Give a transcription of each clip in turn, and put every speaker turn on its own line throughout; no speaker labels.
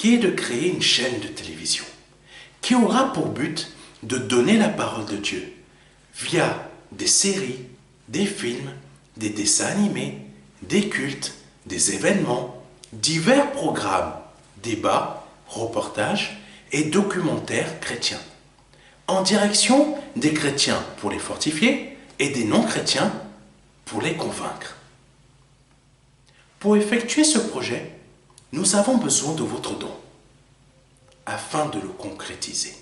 qui est de créer une chaîne de télévision qui aura pour but de donner la parole de Dieu via des séries, des films, des dessins animés, des cultes, des événements, divers programmes, débats, reportages et documentaires chrétiens, en direction des chrétiens pour les fortifier et des non-chrétiens pour les convaincre. Pour effectuer ce projet, nous avons besoin de votre don afin de le concrétiser.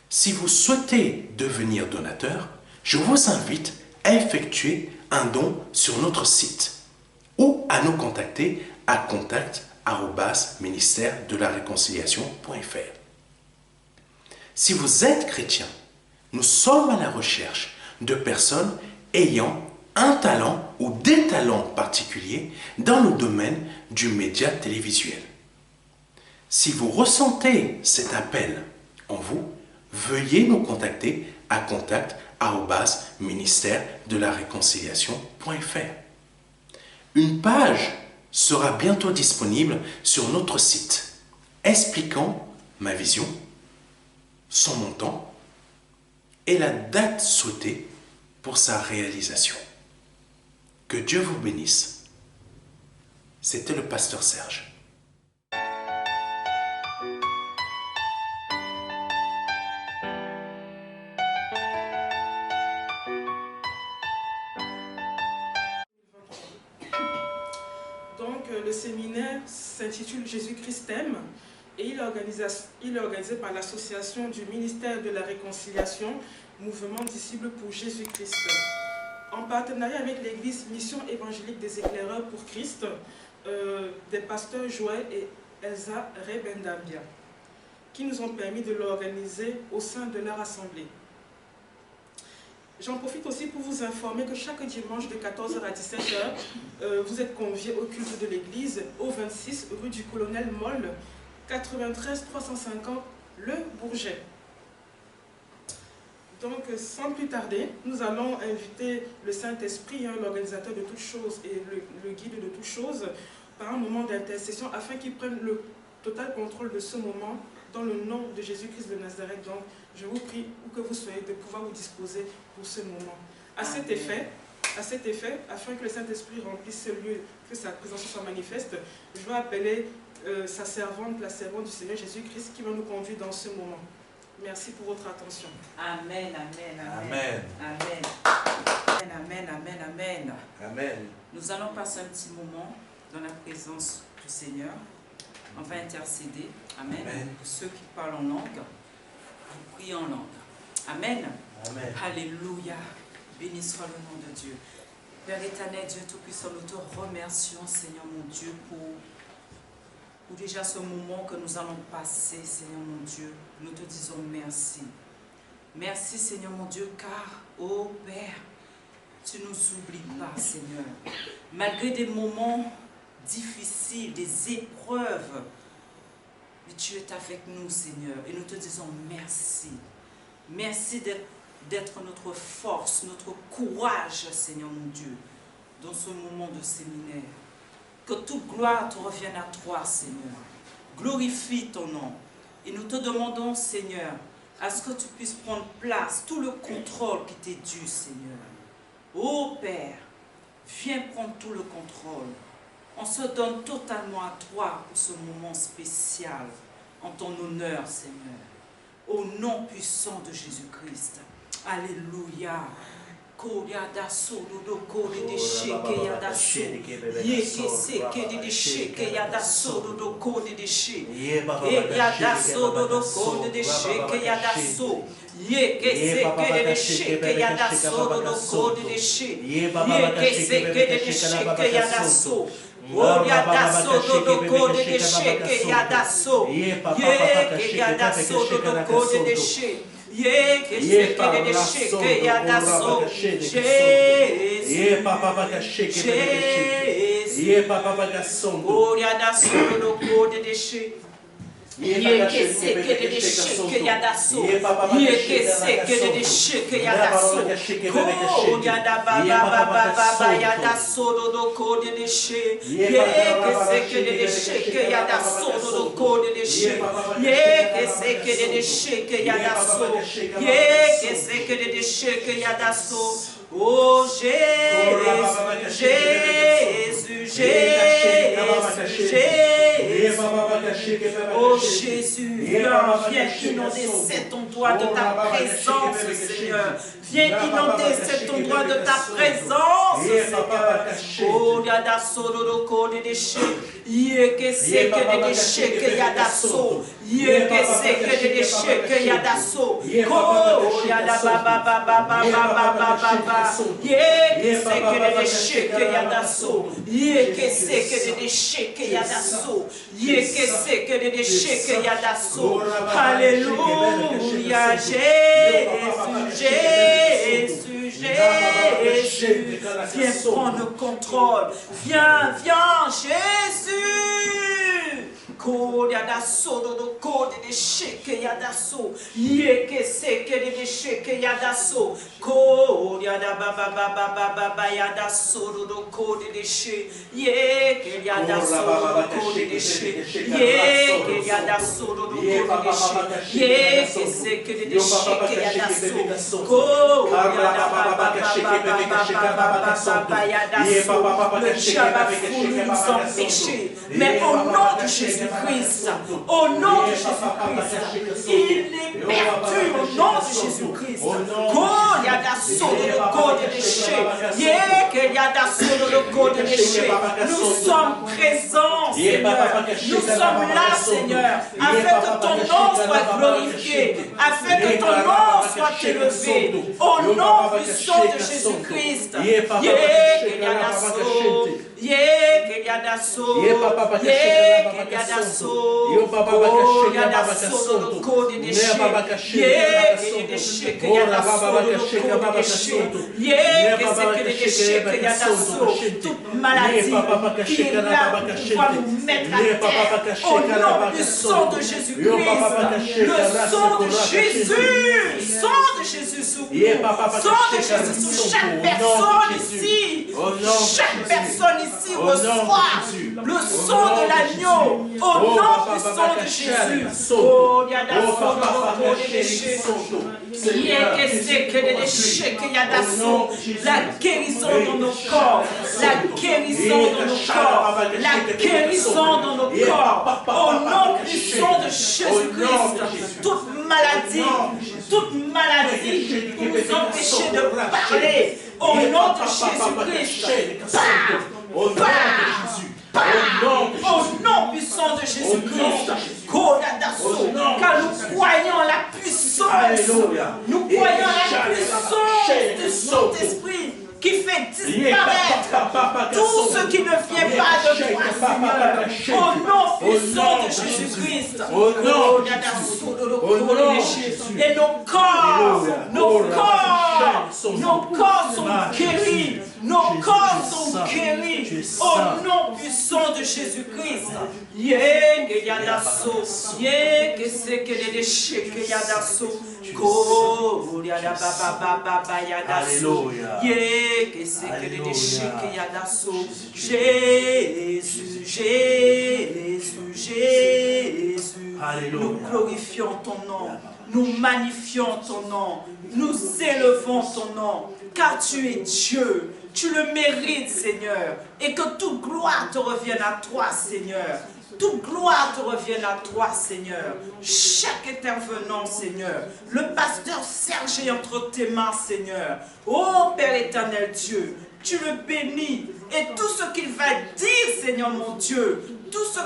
Si vous souhaitez devenir donateur, je vous invite à effectuer un don sur notre site ou à nous contacter à contact@ministère-de-la-réconciliation.fr. Si vous êtes chrétien, nous sommes à la recherche de personnes ayant un talent ou des talents particuliers dans le domaine du média télévisuel. Si vous ressentez cet appel en vous, veuillez nous contacter à contact@ministère-de-la-réconciliation.fr. Une page sera bientôt disponible sur notre site expliquant ma vision, son montant et la date souhaitée pour sa réalisation. Que Dieu vous bénisse. C'était le pasteur Serge.
Donc, le séminaire s'intitule Jésus-Christ t'aime et il est organisé par l'association du ministère de la Réconciliation, Mouvement Disciples pour Jésus-Christ, en partenariat avec l'église Mission évangélique des éclaireurs pour Christ, des pasteurs Joël et Elsa Rebendambia, qui nous ont permis de l'organiser au sein de leur assemblée. J'en profite aussi pour vous informer que chaque dimanche de 14h à 17h, vous êtes conviés au culte de l'église au 26 rue du Colonel Moll, 93 350 Le Bourget. Donc, sans plus tarder, nous allons inviter le Saint-Esprit, l'organisateur de toutes choses et le guide de toutes choses, par un moment d'intercession afin qu'il prenne le total contrôle de ce moment dans le nom de Jésus-Christ de Nazareth. Donc, je vous prie, où que vous soyez, de pouvoir vous disposer pour ce moment. À cet effet, afin que le Saint-Esprit remplisse ce lieu, que sa présence soit manifeste, je vais appeler sa servante, la servante du Seigneur Jésus-Christ, qui va nous conduire dans ce moment. Merci pour votre attention.
Amen, amen,
Amen.
amen. Amen, amen, amen.
Amen.
Nous allons passer un petit moment dans la présence du Seigneur. On va intercéder. Amen.
Amen.
Pour ceux qui parlent en langue, vous priez en langue. Amen.
Amen.
Alléluia. Béni soit le nom de Dieu. Père éternel, Dieu Tout-Puissant, nous te remercions, Seigneur mon Dieu, pour déjà ce moment que nous allons passer, Seigneur mon Dieu. Nous te disons merci. Merci, Seigneur mon Dieu, car, ô Père, tu ne nous oublies pas, Seigneur. Malgré des moments difficiles, des épreuves, mais tu es avec nous, Seigneur, et nous te disons merci. Merci d'être notre force, notre courage, Seigneur mon Dieu, dans ce moment de séminaire. Que toute gloire te revienne à toi, Seigneur. Glorifie ton nom. Et nous te demandons, Seigneur, à ce que tu puisses prendre place, tout le contrôle qui t'est dû, Seigneur. Ô Père, viens prendre tout le contrôle. On se donne totalement à toi pour ce moment spécial, en ton honneur, Seigneur. Au nom puissant de Jésus-Christ. Alléluia. Koyada sododo kode de sheke yada so. Yeke seke de sheke yada sododo kode de she. Yada sododo kode de sheke yada so. Yeke seke de sheke yada sododo kode de she. Yeke seke de sheke yada so. Yada sododo kode de sheke yada so. Yeke yada sododo kode de she. Ye que se que de sheke yada so Jésus
papa sheke
Jésus
ye papa gason
oh yada so no code de she Oh Jésus, Jésus, Jésus, oh Jésus, viens inonder cet endroit de ta présence, Seigneur. Viens inonder cet endroit de ta présence, Seigneur. Oh, yada solo de déchets. Yé que c'est que des déchets que yada so. Yé que c'est que des déchets que yada so. Oh, yada ba ba. Yé que c'est que des déchets que yada so. Yé que c'est que des déchets que yada so. Yé que c'est que des déchets que yada so. Alléluia, Jésus, Jésus, Jésus, viens prendre le contrôle, viens, Jésus. Ko yada sodo do ko de sheke yada so ye que c'est que de sheke yada so ko yada ba yada sodo do ko de she ye que yada sodo do ko de she ye que yada sodo do ko de she ye que c'est que de sheke yada so ko yada ba yada so le diable voulu nous empêcher, mais au nom de Jésus-Christ, au nom de Jésus-Christ, il est perdu au nom de Jésus-Christ. Il y a da solo de code de déchets. Il y a da solo de code de déchets. Nous sommes présents, Seigneur. Nous sommes là, Seigneur, afin que ton nom soit glorifié, afin que ton nom soit élevé. Au nom puissant de Jésus-Christ. Toute maladie qui est là pour pouvoir nous mettre à terre, au nom du sang de Jésus-Christ, le sang de Jésus, sang de Jésus sur nous, sang de Jésus sur chaque personne ici, chaque personne ici reçoit le sang de l'agneau, au nom du sang de Jésus. Oh, il y a des déchets. Il y a des déchets, il y a la guérison dans nos corps, la guérison dans nos corps, la guérison dans nos corps, au nom puissant de Jésus-Christ. Toute maladie pour nous empêcher de parler, au nom de Jésus-Christ. Au nom puissant de Jésus-Christ, car nous croyons la puissance, nous croyons la puissance du Saint-Esprit qui fait disparaître tout ce qui ne vient pas de toi, Seigneur. Au nom puissant de Jésus-Christ, et nos corps sont guéris. Nos corps sont guéris au nom puissant de Jésus-Christ. Jésus, Jésus, Jésus. Nous glorifions ton nom. Nous magnifions ton nom, nous élevons ton nom, car tu es Dieu, tu le mérites, Seigneur, et que toute gloire te revienne à toi, Seigneur. Toute gloire te revienne à toi, Seigneur. Chaque intervenant, Seigneur, le pasteur Serge est entre tes mains, Seigneur. Ô Père éternel Dieu, tu le bénis, et tout ce qu'il va dire, Seigneur mon Dieu, tout ce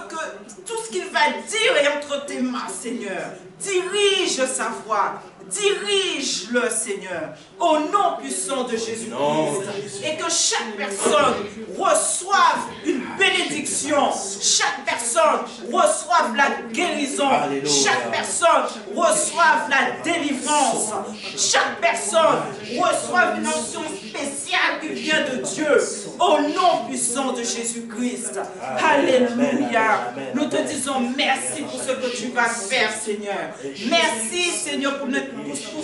qu'il va dire est entre tes mains, Seigneur. Dirige sa voix, dirige-le, Seigneur, au nom puissant de Jésus-Christ. Et que chaque personne reçoive une bénédiction, chaque personne reçoive la guérison.
Alléluia.
Chaque personne reçoive la délivrance. Chaque personne reçoive une onction spéciale qui vient de Dieu. Au nom puissant de Jésus-Christ. Alléluia. Nous te disons merci pour ce que tu vas faire, Seigneur. Merci, Seigneur, pour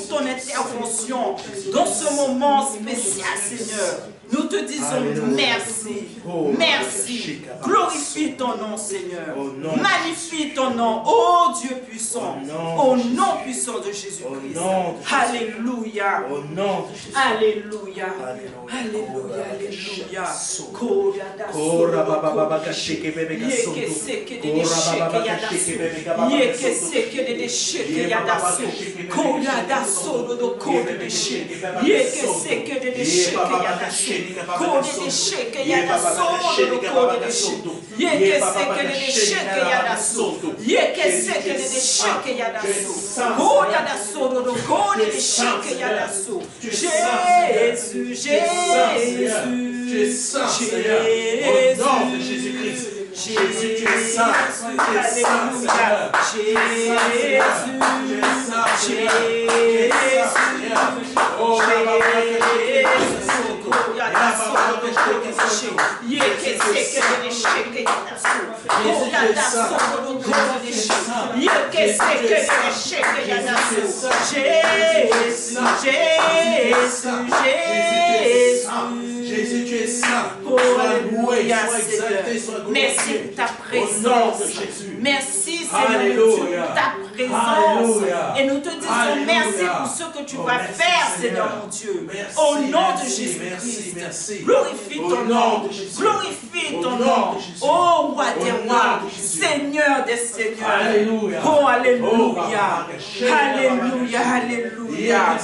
ton intervention dans ce moment spécial, Seigneur. Nous te disons merci. Merci. Glorifie ton nom, Seigneur. Magnifie ton nom, ô Dieu puissant. Au nom puissant de Jésus-Christ. Alléluia. Alléluia. Alléluia. Alléluia. Jésus, Jésus,
tu es saint, Seigneur, au nom de Jésus-Christ. Jésus, tu es saint, tu es saint, Seigneur. Jésus, tu es saint, Seigneur. Oh, Jésus, tu es saint. Sois loué, sois exalté, sois glorifié.
Merci pour ta présence. Merci, Seigneur, pour ta présence. Et nous te disons merci pour ce que tu vas faire, Seigneur mon Dieu. Au nom de Jésus-Christ. Glorifie ton nom. Glorifie ton nom. Oh, roi des rois, Seigneur des seigneurs.
Alléluia.
Oh, alléluia. Alléluia, alléluia.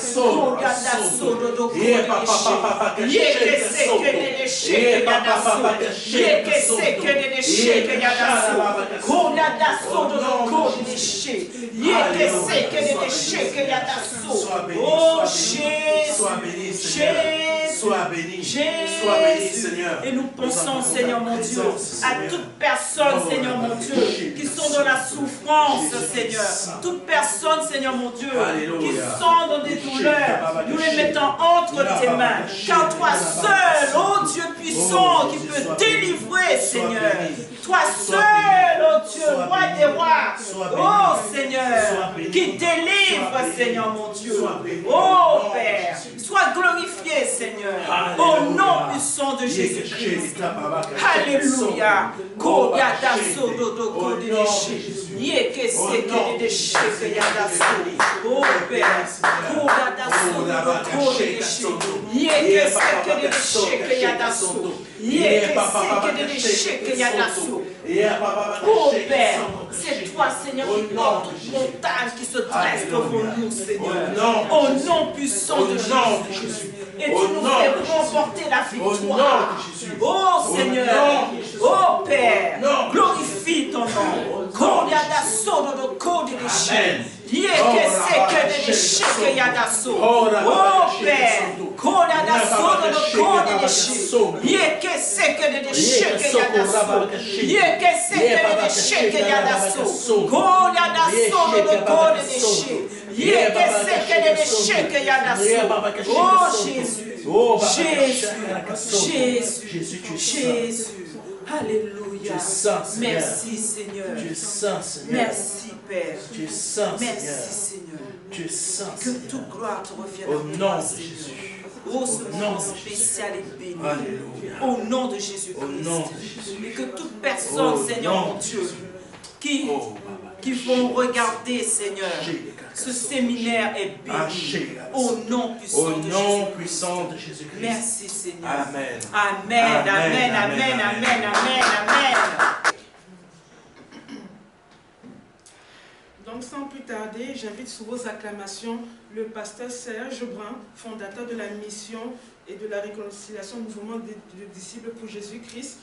Oh,
sois béni, Seigneur.
Et nous pensons, Seigneur mon Dieu, à toute personne, Seigneur mon Dieu, qui sont dans la souffrance, Seigneur. Toute personne, Seigneur mon Dieu, qui sont dans des douleurs, nous les mettons entre tes mains. Car toi seul, oh Dieu puissant, qui peut délivrer, Seigneur. Toi seul, oh Dieu, roi des rois, oh Seigneur, qui délivre, Seigneur mon Dieu. Oh Père, sois glorifié, Seigneur, au nom puissant de Jésus-Christ. Alléluia. Oh Père, oh Père, c'est toi, Seigneur, notre montagne qui se dresse devant nous, Seigneur. Au nom puissant de Jésus. Et tu nous fais remporter la victoire. Oh Seigneur, oh Père, glorifie ton nom. Oh Jésus. Alléluia. Merci Seigneur. Merci Père. Merci Seigneur. Que toute gloire te revienne
au nom de Jésus.
Oh, ce nom spécial et béni. Au nom de Jésus-Christ. Et que toute personne, Seigneur mon Dieu, qui vont regarder, Seigneur, ce séminaire est béni. Au nom puissant de Jésus-Christ. Merci, Seigneur.
Amen.
Amen, amen, amen, amen, amen, amen.
Donc sans plus tarder, j'invite sous vos acclamations le pasteur Serge Brun, fondateur de la mission et de la réconciliation mouvement des disciples pour Jésus-Christ,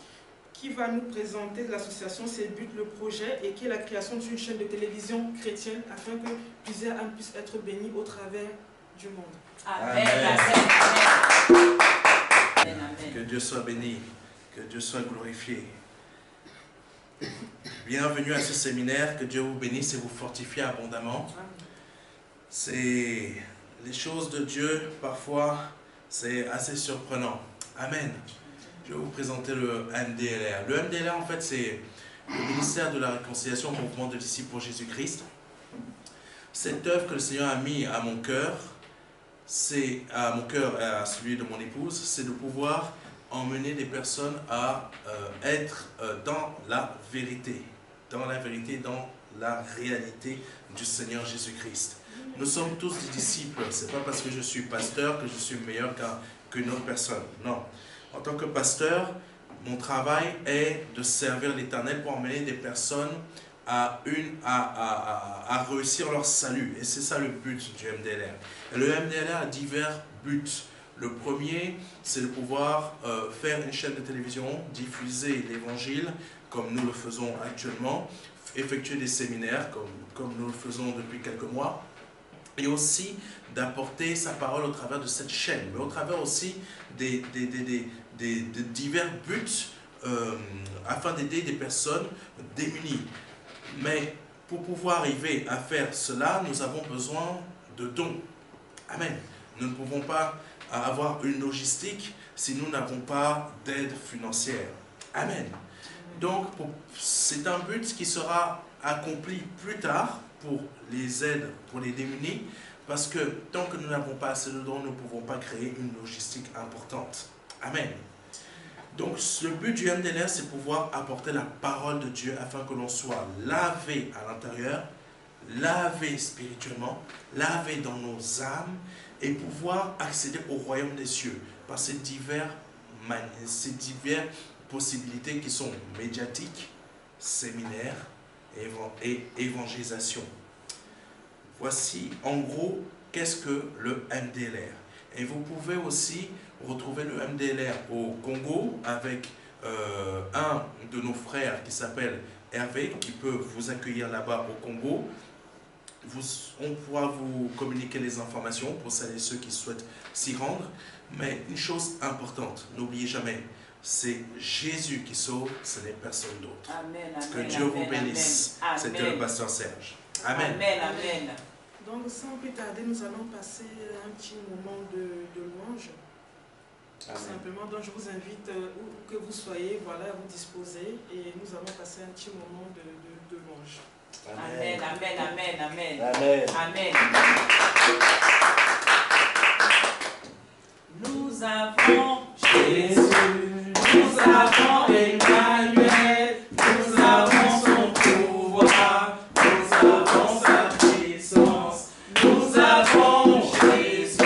qui va nous présenter l'association Ses buts, le projet, et qui est la création d'une chaîne de télévision chrétienne afin que plusieurs âmes puissent être bénis au travers du monde.
Amen, amen, amen.
Que Dieu soit béni, que Dieu soit glorifié. Bienvenue à ce séminaire, que Dieu vous bénisse et vous fortifie abondamment. C'est les choses de Dieu, parfois, c'est assez surprenant. Amen. Je vais vous présenter le MDLR. Le MDLR, en fait, c'est le ministère de la réconciliation, mouvement de disciples pour Jésus-Christ. Cette œuvre que le Seigneur a mis à mon cœur, c'est à mon cœur et à celui de mon épouse, c'est de pouvoir emmener des personnes à être dans la vérité, dans la réalité du Seigneur Jésus-Christ. Nous sommes tous des disciples. C'est pas parce que je suis pasteur que je suis meilleur qu'une autre personne. Non. En tant que pasteur, mon travail est de servir l'Éternel pour emmener des personnes à réussir leur salut. Et c'est ça le but du MDLR. Et le MDLR a divers buts. Le premier, c'est de pouvoir faire une chaîne de télévision, diffuser l'évangile comme nous le faisons actuellement, effectuer des séminaires comme nous le faisons depuis quelques mois, et aussi d'apporter sa parole au travers de cette chaîne, mais au travers aussi des divers buts afin d'aider des personnes démunies. Mais pour pouvoir arriver à faire cela, nous avons besoin de dons. Amen. Nous ne pouvons pas avoir une logistique si nous n'avons pas d'aide financière. Amen. Donc, c'est un but qui sera accompli plus tard pour les aides, pour les démunis, parce que tant que nous n'avons pas assez de dons, nous ne pouvons pas créer une logistique importante. Amen. Donc, le but du MDLR, c'est pouvoir apporter la parole de Dieu afin que l'on soit lavé à l'intérieur, lavé spirituellement, lavé dans nos âmes et pouvoir accéder au royaume des cieux par ces diverses possibilités qui sont médiatiques, séminaires et évangélisation. Voici en gros qu'est-ce que le MDLR. Et vous pouvez aussi retrouver le MDLR au Congo avec un de nos frères qui s'appelle Hervé, qui peut vous accueillir là-bas au Congo. On pourra vous communiquer les informations pour celles et ceux qui souhaitent s'y rendre. Mais une chose importante, n'oubliez jamais, c'est Jésus qui sauve, ce n'est personne d'autre. Que Dieu vous bénisse. C'était le pasteur Serge. Amen.
Amen, amen.
Donc, sans plus tarder, nous allons passer un petit moment de louange. Tout simplement, donc je vous invite, où que vous soyez, voilà, à vous disposer et nous allons passer un petit moment de louange.
Amen, amen, amen, amen.
Amen.
Amen. Nous avons Jésus, nous avons Emmanuel, nous avons son pouvoir, nous avons sa puissance, nous avons Jésus,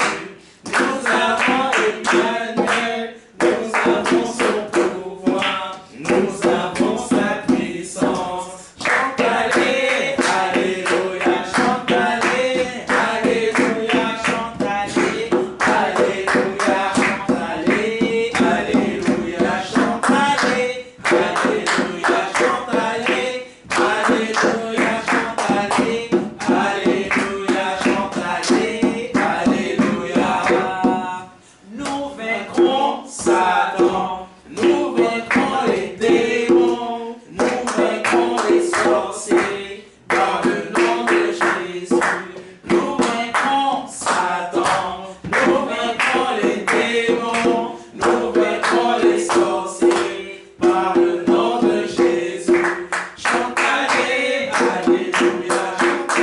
nous avons Emmanuel, nous avons son pouvoir, nous avons sa puissance. Chantez, alléluia, chantez, alléluia, chantez, alléluia, chantez, alléluia, chantez, alléluia, chantez, alléluia, chantez, alléluia, chantez, alléluia. Nous vaincrons Satan, nous vaincrons les démons, nous vaincrons les sorciers, dans le nom de Jésus. Nous vaincrons Satan, nous vaincrons les démons, nous vaincrons les sorciers, par le nom de Jésus. Chantez, alléluia, chantez,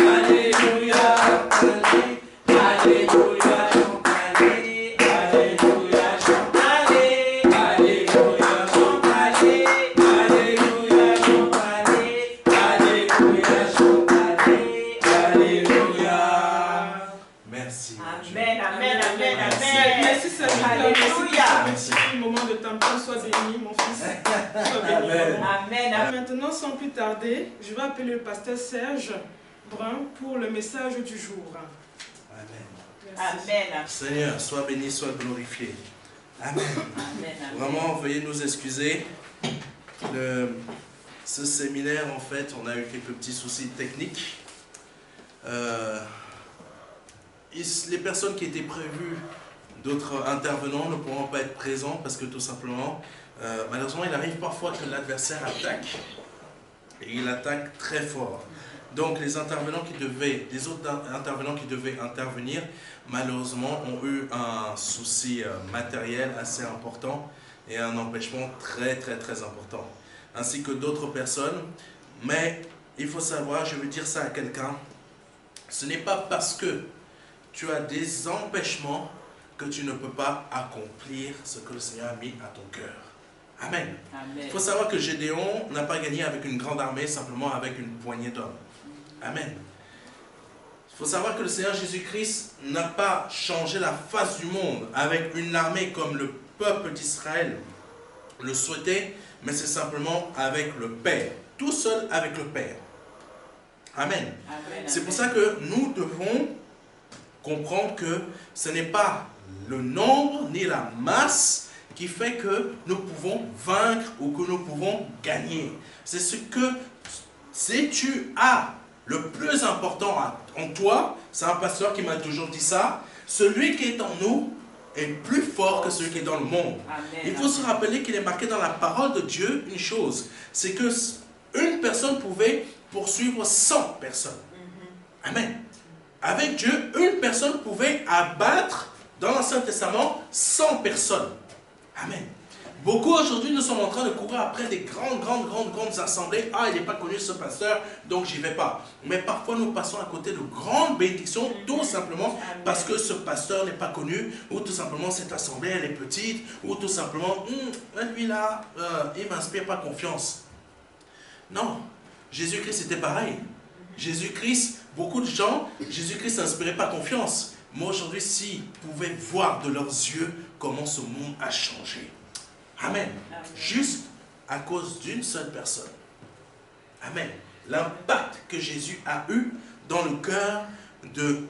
alléluia, chantez, alléluia, chantez, alléluia, chantez, alléluia, chantez, alléluia, chantez, alléluia, chantez, alléluia.
Merci.
Amen, amen, amen, amen.
Merci Seigneur.
Alléluia.
Merci. Un moment de temps, sois béni, mon fils. Sois béni.
Amen.
Amen.
Maintenant, sans plus tarder, je vais appeler le pasteur Serge Brun pour le message du jour.
Amen.
Merci.
Amen.
Seigneur, sois béni, sois glorifié. Amen.
Amen.
Vraiment, veuillez nous excuser. Ce séminaire, en fait, on a eu quelques petits soucis techniques. Les personnes qui étaient prévues D'autres intervenants ne pourront pas être présents parce que tout simplement, malheureusement, il arrive parfois que l'adversaire attaque. Et il attaque très fort. Donc les autres intervenants qui devaient intervenir, malheureusement, ont eu un souci matériel assez important et un empêchement très important. Ainsi que d'autres personnes. Mais il faut savoir, je veux dire ça à quelqu'un, ce n'est pas parce que tu as des empêchements que tu ne peux pas accomplir ce que le Seigneur a mis à ton cœur. Amen. Il faut savoir que Gédéon n'a pas gagné avec une grande armée, simplement avec une poignée d'hommes. Amen. Il faut savoir que le Seigneur Jésus-Christ n'a pas changé la face du monde avec une armée comme le peuple d'Israël le souhaitait, mais c'est simplement avec le Père. Tout seul avec le Père. Amen. C'est pour ça que nous devons comprendre que ce n'est pas le nombre ni la masse qui fait que nous pouvons vaincre ou que nous pouvons gagner. C'est ce que, si tu as le plus important en toi, c'est un pasteur qui m'a toujours dit ça, celui qui est en nous est plus fort que celui qui est dans le monde. Amen. Il faut se rappeler qu'il est marqué dans la parole de Dieu une chose, c'est que une personne pouvait poursuivre 100 personnes. Amen. Avec Dieu, une personne pouvait abattre dans l'Ancien Testament 100 personnes. Amen. Beaucoup aujourd'hui nous sommes en train de courir après des grandes assemblées. Ah, il n'est pas connu ce pasteur, donc j'y vais pas. Mais parfois nous passons à côté de grandes bénédictions, tout simplement parce que ce pasteur n'est pas connu, ou tout simplement cette assemblée elle est petite, ou tout simplement, lui là, il ne m'inspire pas confiance. Non, Jésus-Christ était pareil. Jésus-Christ, beaucoup de gens, Jésus-Christ n'inspirait pas confiance. Moi aujourd'hui, s'ils pouvaient voir de leurs yeux comment ce monde a changé. Amen. Amen. Juste à cause d'une seule personne. Amen. L'impact que Jésus a eu dans le cœur de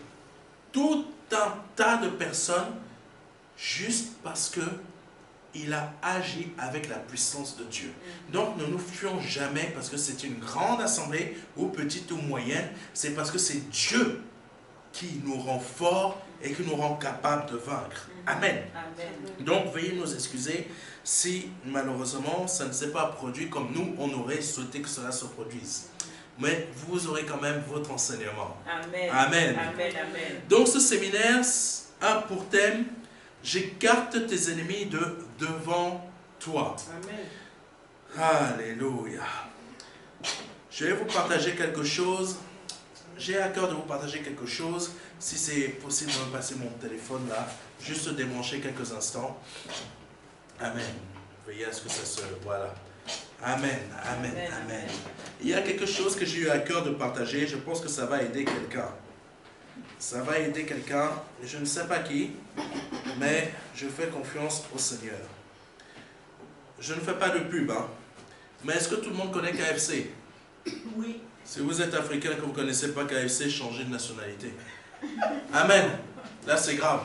tout un tas de personnes, juste parce que il a agi avec la puissance de Dieu. Donc ne nous fions jamais parce que c'est une grande assemblée, ou petite ou moyenne, c'est parce que c'est Dieu qui nous rend forts et qui nous rend capables de vaincre. Amen. Amen. Donc veuillez nous excuser si malheureusement ça ne s'est pas produit comme nous on aurait souhaité que cela se produise. Mais vous aurez quand même votre enseignement. Amen. Amen. Amen. Amen. Donc ce séminaire a pour thème « J'écarte tes ennemis devant toi ». Amen. Alléluia. Je vais vous partager quelque chose. J'ai à cœur de vous partager quelque chose. Si c'est possible de me passer mon téléphone là, juste débrancher quelques instants. Amen. Veillez à ce que ça se... Voilà. Amen. Amen. Amen. Amen. Il y a quelque chose que j'ai eu à cœur de partager. Je pense que ça va aider quelqu'un. Ça va aider quelqu'un. Je ne sais pas qui, mais je fais confiance au Seigneur. Je ne fais pas de pub, hein. Mais est-ce que tout le monde connaît KFC? Oui. Si vous êtes africain et que vous ne connaissez pas KFC, changez de nationalité. Amen. Là, c'est grave.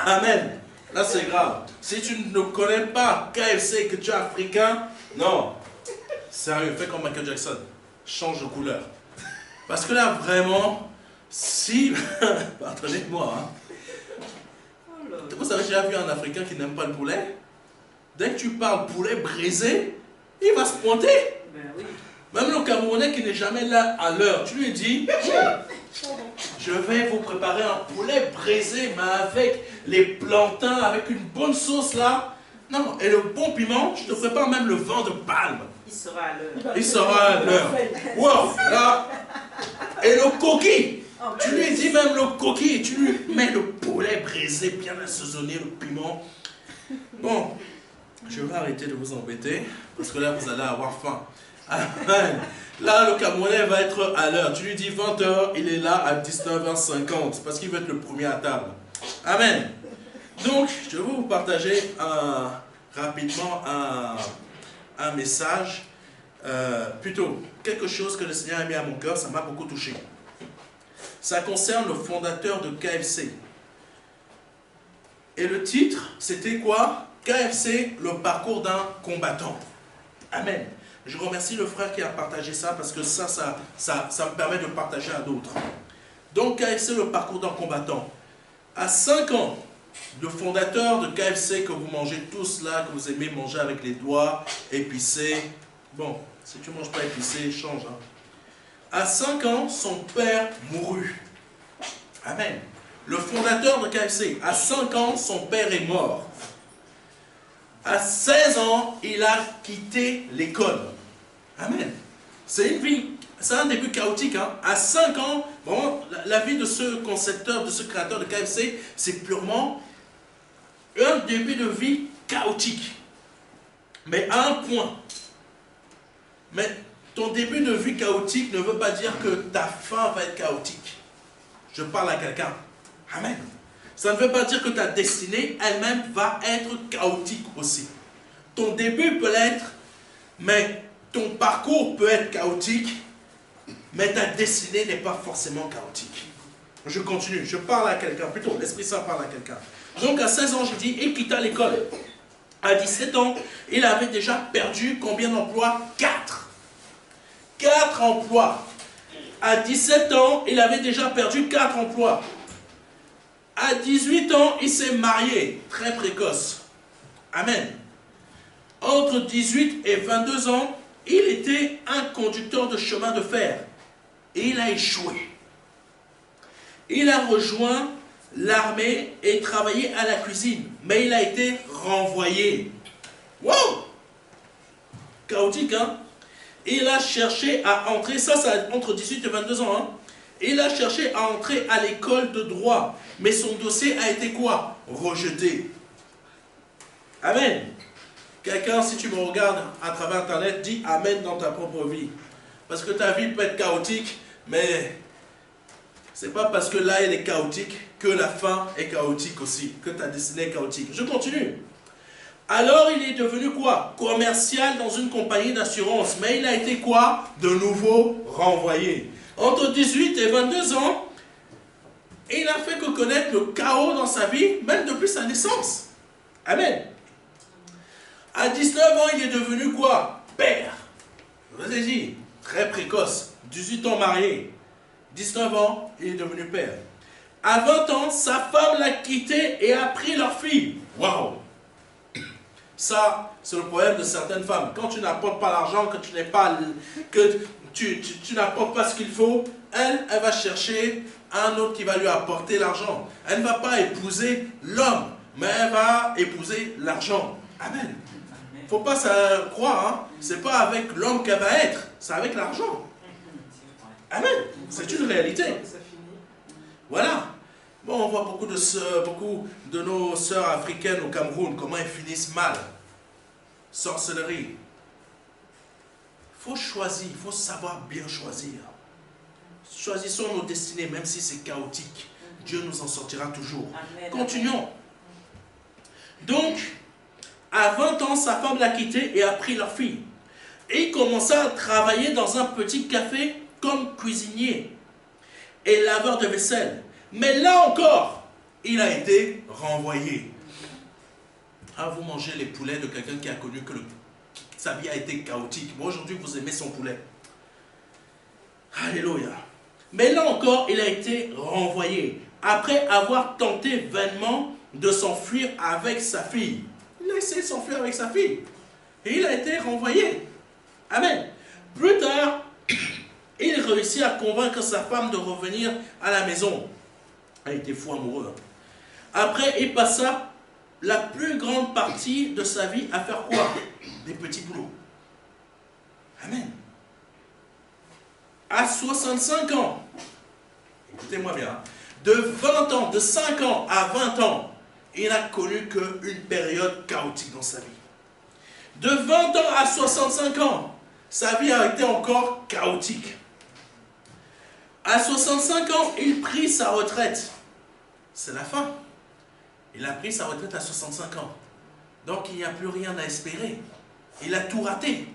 Amen. Là, c'est grave. Si tu ne connais pas KFC et que tu es africain, non. Sérieux, fais comme Michael Jackson. Change de couleur. Parce que là, vraiment, si... Pardonnez-moi, hein. Vous avez déjà vu un Africain qui n'aime pas le poulet? Dès que tu parles poulet brisé, il va se pointer. Ben oui. Même le Camerounais qui n'est jamais là à l'heure, tu lui dis, je vais vous préparer un poulet braisé, mais avec les plantains, avec une bonne sauce là. Non, et le bon piment, je te prépare même le vin de palme. Il sera à l'heure. Il sera à l'heure. Wow, là. Et le coquille. Tu lui dis même le coquille, tu lui mets le poulet braisé, bien assaisonné, le piment. Bon, je vais arrêter de vous embêter, parce que là, vous allez avoir faim. Amen. Là, le Camerounais va être à l'heure. Tu lui dis 20h, il est là à 19h50, parce qu'il veut être le premier à table. Amen. Donc, je vais vous partager rapidement un message, plutôt quelque chose que le Seigneur a mis à mon cœur, ça m'a beaucoup touché. Ça concerne le fondateur de KFC. Et le titre, c'était quoi? KFC, le parcours d'un combattant. Amen. Je remercie le frère qui a partagé ça parce que ça me permet de partager à d'autres. Donc KFC, le parcours d'un combattant. À 5 ans, le fondateur de KFC que vous mangez tous là, que vous aimez manger avec les doigts, épicé. Bon, si tu ne manges pas épicé, change. Hein. À 5 ans, son père mourut. Amen. Le fondateur de KFC, à 5 ans, son père est mort. À 16 ans, il a quitté l'école. Amen. C'est une vie, c'est un début chaotique. Hein. À 5 ans, vraiment, la vie de ce concepteur, de ce créateur de KFC, c'est purement un début de vie chaotique. Mais à un point. Mais ton début de vie chaotique ne veut pas dire que ta fin va être chaotique. Je parle à quelqu'un. Amen. Ça ne veut pas dire que ta destinée elle-même va être chaotique aussi. Ton début peut l'être, mais ton parcours peut être chaotique, mais ta destinée n'est pas forcément chaotique. Je continue, je parle à quelqu'un, plutôt l'Esprit Saint parle à quelqu'un. Donc à 16 ans, j'ai dit, il quitta l'école. À 17 ans, il avait déjà perdu combien d'emplois? 4. 4 emplois. À 17 ans, il avait déjà perdu 4 emplois. À 18 ans, il s'est marié, très précoce. Amen. Entre 18 et 22 ans, il était un conducteur de chemin de fer. Et il a échoué. Il a rejoint l'armée et travaillé à la cuisine. Mais il a été renvoyé. Wow! Chaotique, hein? Il a cherché à entrer, ça entre 18 et 22 ans, hein? Il a cherché à entrer à l'école de droit. Mais son dossier a été quoi? Rejeté. Amen. Quelqu'un, si tu me regardes à travers Internet, dis Amen dans ta propre vie. Parce que ta vie peut être chaotique, mais c'est pas parce que là elle est chaotique que la fin est chaotique aussi, que ta destinée est chaotique. Je continue. Alors il est devenu quoi? Commercial dans une compagnie d'assurance. Mais il a été quoi? De nouveau renvoyé. Entre 18 et 22 ans, il n'a fait que connaître le chaos dans sa vie, même depuis sa naissance. Amen. À 19 ans, il est devenu quoi? Père. Je vous ai dit, très précoce. 18 ans marié. 19 ans, il est devenu père. À 20 ans, sa femme l'a quitté et a pris leur fille. Waouh! Ça, c'est le problème de certaines femmes. Quand tu n'apportes pas l'argent, que tu n'es pas, que tu n'apportes pas ce qu'il faut, elle va chercher un autre qui va lui apporter l'argent. Elle ne va pas épouser l'homme, mais elle va épouser l'argent. Amen. Il ne faut pas ça croire, hein? C'est pas avec l'homme qu'elle va être, c'est avec l'argent. Amen. C'est une réalité. Voilà. Bon, on voit beaucoup de nos sœurs africaines au Cameroun, comment elles finissent mal. Sorcellerie. Il faut choisir, il faut savoir bien choisir. Choisissons nos destinées, même si c'est chaotique. Dieu nous en sortira toujours. Amen. Continuons. Donc, à 20 ans, sa femme l'a quitté et a pris leur fille. Et il commença à travailler dans un petit café comme cuisinier et laveur de vaisselle. Mais là encore, il a été renvoyé. Ah, vous mangez les poulets de quelqu'un qui a connu que sa vie a été chaotique. Moi, aujourd'hui, vous aimez son poulet. Alléluia. Mais là encore, il a été renvoyé. Après avoir tenté vainement de s'enfuir avec sa fille. Il a essayé de s'enfuir avec sa fille. Et il a été renvoyé. Amen. Plus tard, il réussit à convaincre sa femme de revenir à la maison. Il était fou amoureux. Après, il passa la plus grande partie de sa vie à faire quoi? Des petits boulots. Amen. À 65 ans, écoutez-moi bien, de 20 ans, de 5 ans à 20 ans, il n'a connu qu'une période chaotique dans sa vie. De 20 ans à 65 ans, sa vie a été encore chaotique. À 65 ans, il prit sa retraite. C'est la fin. Il a pris sa retraite à 65 ans. Donc il n'y a plus rien à espérer. Il a tout raté.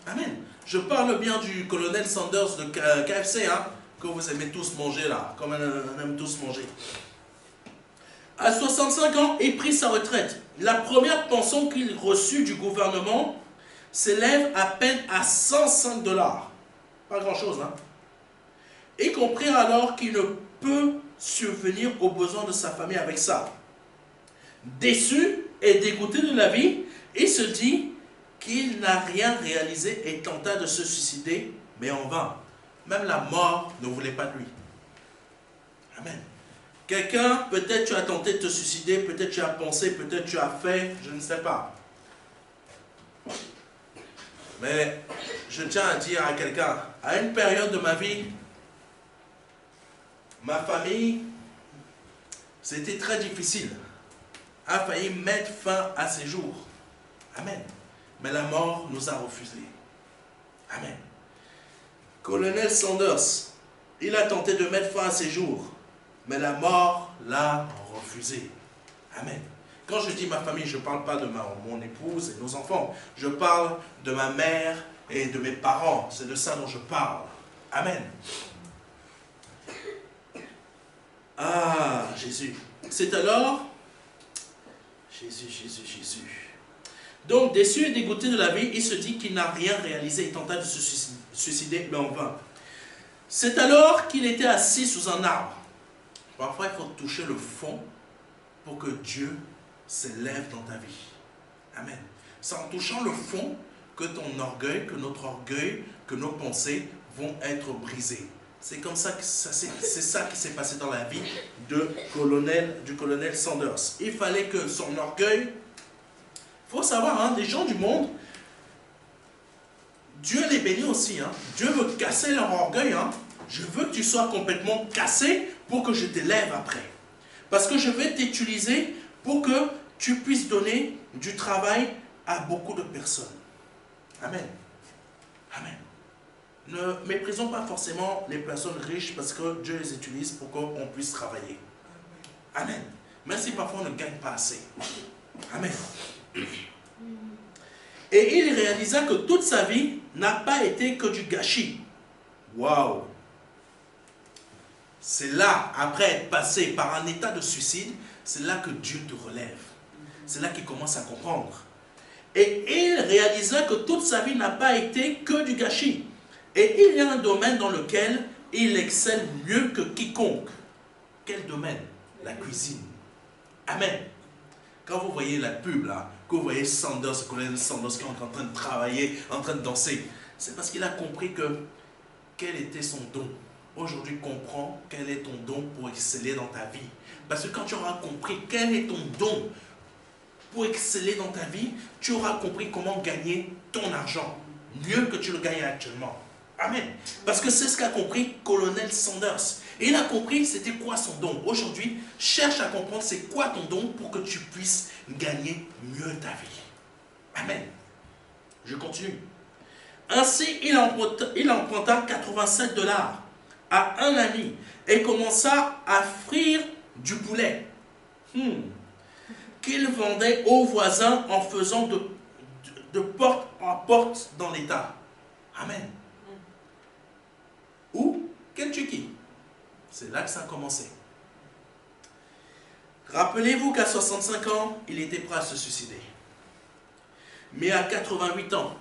Amen. Je parle bien du colonel Sanders de KFC, hein, que vous aimez tous manger là, comme on aime tous manger. À 65 ans, il prit sa retraite. La première pension qu'il reçut du gouvernement s'élève à peine à 105 $. Pas grand-chose, hein. Il comprit alors qu'il ne peut subvenir aux besoins de sa famille avec ça.
déçu et dégoûté de la vie, il se dit qu'il n'a rien réalisé et tenta de se suicider, mais en vain. Même la mort ne voulait pas de lui. Amen. Quelqu'un, peut-être tu as tenté de te suicider, peut-être tu as pensé, peut-être tu as fait, je ne sais pas. Mais je tiens à dire à quelqu'un, à une période de ma vie, ma famille, c'était très difficile, a failli mettre fin à ses jours. Amen. Mais la mort nous a refusé. Amen. Colonel Sanders, il a tenté de mettre fin à ses jours, mais la mort l'a refusé. Amen. Quand je dis ma famille, je ne parle pas de mon épouse et nos enfants. Je parle de ma mère et de mes parents. C'est de ça dont je parle. Amen. Ah, Jésus. C'est alors... Jésus. Donc, déçu et dégoûté de la vie, il se dit qu'il n'a rien réalisé. Il tenta de se suicider, mais en vain. C'est alors qu'il était assis sous un arbre. Parfois, il faut toucher le fond pour que Dieu s'élève dans ta vie. Amen. C'est en touchant le fond que ton orgueil, que notre orgueil, que nos pensées vont être brisées. C'est comme ça que c'est ça qui s'est passé dans la vie du colonel Sanders. Il fallait que son orgueil... Il faut savoir, hein, les gens du monde, Dieu les bénit aussi. Hein. Dieu veut casser leur orgueil. Hein. Je veux que tu sois complètement cassé pour que je t'élève après. Parce que je vais t'utiliser pour que tu puisses donner du travail à beaucoup de personnes. Amen. Amen. Ne méprisons pas forcément les personnes riches parce que Dieu les utilise pour qu'on puisse travailler. Amen. Même si parfois on ne gagne pas assez. Amen. Et il réalisa que toute sa vie n'a pas été que du gâchis. Waouh! C'est là, après être passé par un état de suicide, c'est là que Dieu te relève. C'est là qu'il commence à comprendre. Et il réalisa que toute sa vie n'a pas été que du gâchis. Et il y a un domaine dans lequel il excelle mieux que quiconque. Quel domaine? La cuisine. Amen. Quand vous voyez la pub là, que vous voyez Sanders, colonel Sanders qui est en train de travailler, en train de danser, c'est parce qu'il a compris que quel était son don. Aujourd'hui, comprends quel est ton don pour exceller dans ta vie. Parce que quand tu auras compris quel est ton don pour exceller dans ta vie, tu auras compris comment gagner ton argent. Mieux que tu le gagnes actuellement. Amen. Parce que c'est ce qu'a compris colonel Sanders. Et il a compris c'était quoi son don. Aujourd'hui, cherche à comprendre c'est quoi ton don pour que tu puisses gagner mieux ta vie. Amen. Je continue. Ainsi, il emprunta 87 $ à un ami et commença à frire du poulet qu'il vendait aux voisins en faisant de porte en porte dans l'État. Amen. Où? Kentucky. C'est là que ça a commencé. Rappelez-vous qu'à 65 ans, il était prêt à se suicider. Mais à 88 ans,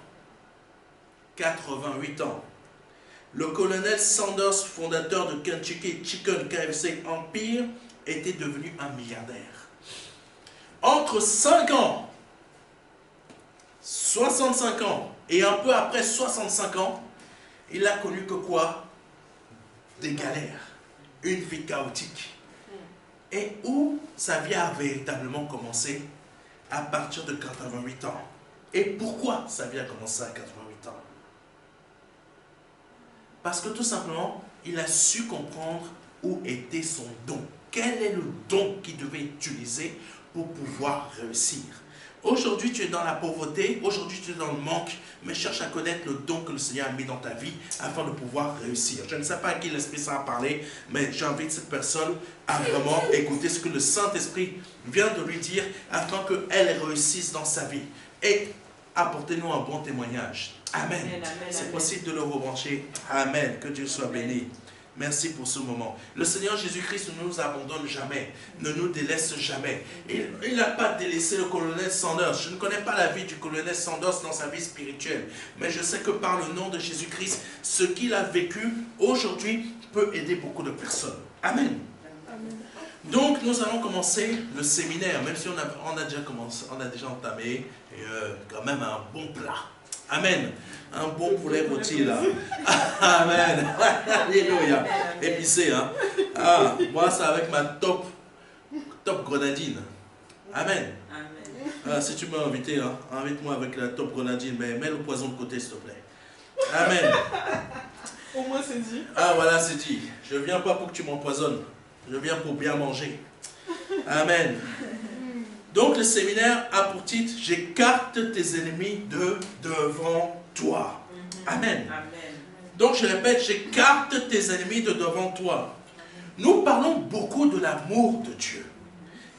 le colonel Sanders, fondateur de Kentucky Chicken KFC Empire, était devenu un milliardaire. Entre 5 ans, 65 ans et un peu après 65 ans, il a connu que quoi? Des galères, une vie chaotique. Et où sa vie a véritablement commencé? À partir de 88 ans. Et pourquoi sa vie a commencé à 88 ans? Parce que tout simplement, il a su comprendre où était son don. Quel est le don qu'il devait utiliser pour pouvoir réussir? Aujourd'hui, tu es dans la pauvreté, aujourd'hui, tu es dans le manque, mais cherche à connaître le don que le Seigneur a mis dans ta vie afin de pouvoir réussir. Je ne sais pas à qui l'Esprit Saint a parlé, mais j'invite cette personne à vraiment écouter ce que le Saint-Esprit vient de lui dire afin qu'elle réussisse dans sa vie. Et apportez-nous un bon témoignage. Amen. C'est possible de le rebrancher. Amen. Que Dieu soit béni. Merci pour ce moment. Le Seigneur Jésus-Christ ne nous abandonne jamais, ne nous délaisse jamais. Il n'a pas délaissé le colonel Sanders. Je ne connais pas la vie du colonel Sanders dans sa vie spirituelle, mais je sais que par le nom de Jésus-Christ, ce qu'il a vécu aujourd'hui peut aider beaucoup de personnes. Amen. Donc, nous allons commencer le séminaire, même si on a déjà commencé, on a déjà entamé quand même un bon plat. Amen. Un bon poulet rôti là. Amen. Alléluia. Épicé, hein. Ah, moi, c'est avec ma top grenadine. Amen. Ah, si tu m'as invité, hein, invite-moi avec la top grenadine, mais mets le poison de côté, s'il te plaît. Amen.
Au moins, c'est dit.
Ah, voilà, c'est dit. Je viens pas pour que tu m'empoisonnes. Je viens pour bien manger. Amen. Donc, le séminaire a pour titre « J'écarte tes ennemis de devant toi ». Amen. Donc, je répète, j'écarte tes ennemis de devant toi. Nous parlons beaucoup de l'amour de Dieu,